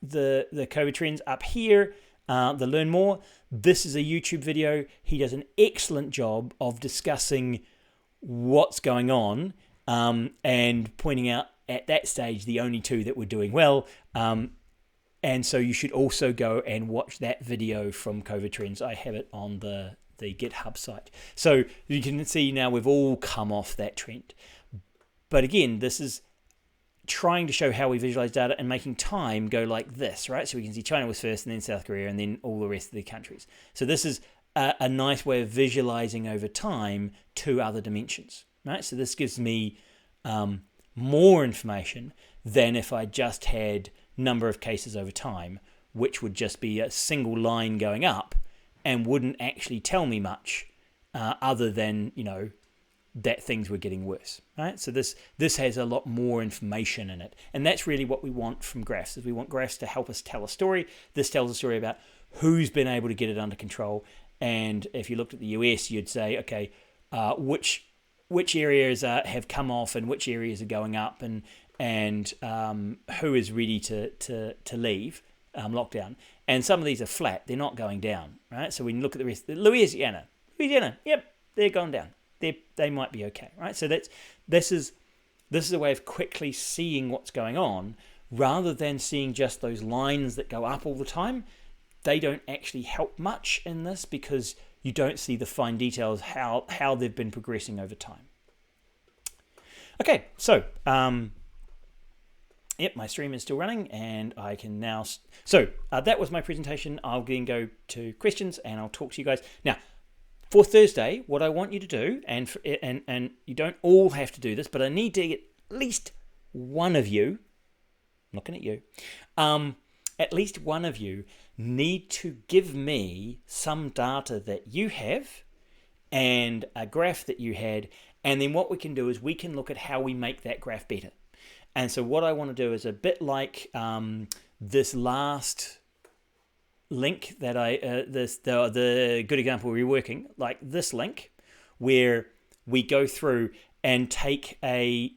the COVID trends up here, the Learn More, this is a YouTube video. He does an excellent job of discussing what's going on and pointing out at that stage the only two that were doing well. And so you should also go and watch that video from COVID Trends. I have it on the GitHub site. So you can see now we've all come off that trend. But again, this is trying to show how we visualize data and making time go like this, right? So we can see China was first and then South Korea and then all the rest of the countries. So this is a nice way of visualizing over time two other dimensions, right? So this gives me more information than if I just had number of cases over time, which would just be a single line going up and wouldn't actually tell me much other than, that things were getting worse, right? So this has a lot more information in it. And that's really what we want from graphs, is we want graphs to help us tell a story. This tells a story about who's been able to get it under control. And if you looked at the US, you'd say, okay, which areas have come off and which areas are going up, and who is ready to leave lockdown. And some of these are flat; they're not going down, right? So when you look at the rest, Louisiana, yep, they're going down. They might be okay, right? So this is a way of quickly seeing what's going on, rather than seeing just those lines that go up all the time. They don't actually help much in this because you don't see the fine details how they've been progressing over time. Okay, so yep, my stream is still running, and I can now. So that was my presentation. I'll then go to questions, and I'll talk to you guys now. For Thursday, what I want you to do, and you don't all have to do this, but I need to get at least one of you. I'm looking at you. At least one of you need to give me some data that you have and a graph that you had, and then what we can do is we can look at how we make that graph better. And so what I want to do is a bit like this last link that the good example we're working, like this link, where we go through and take a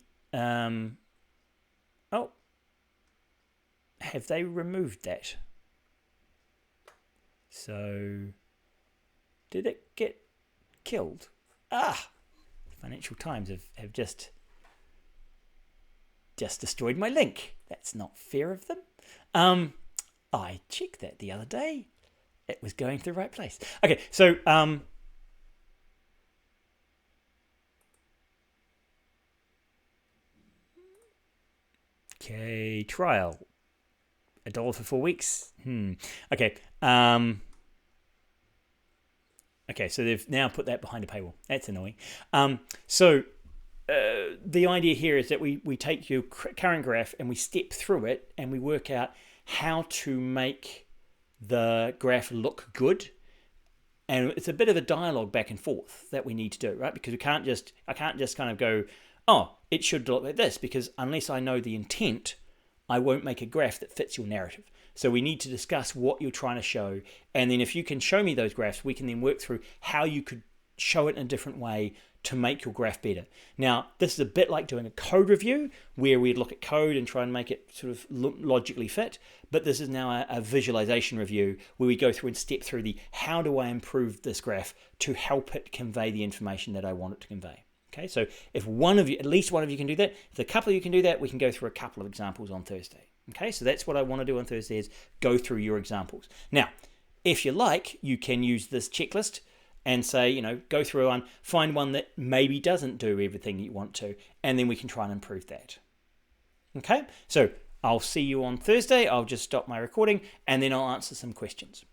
have they removed that? So did it get killed? Financial Times have just destroyed my link. That's not fair of them. I checked that the other day. It was going to the right place. Okay, so okay, trial. $1 for 4 weeks. Okay. Okay, so they've now put that behind a paywall. That's annoying. So the idea here is that we take your current graph and we step through it and we work out how to make the graph look good. And it's a bit of a dialogue back and forth that we need to do, right? Because I can't just kind of go, oh, it should look like this, because unless I know the intent, I won't make a graph that fits your narrative. So we need to discuss what you're trying to show. And then if you can show me those graphs, we can then work through how you could show it in a different way to make your graph better. Now, this is a bit like doing a code review where we'd look at code and try and make it sort of logically fit. But this is now a visualization review where we go through and step through the how do I improve this graph to help it convey the information that I want it to convey. Okay, so if one of you, at least one of you can do that, if a couple of you can do that, we can go through a couple of examples on Thursday. Okay, so that's what I want to do on Thursday, is go through your examples. Now, if you like, you can use this checklist and say, go through one, find one that maybe doesn't do everything you want to, and then we can try and improve that. Okay, so I'll see you on Thursday. I'll just stop my recording and then I'll answer some questions.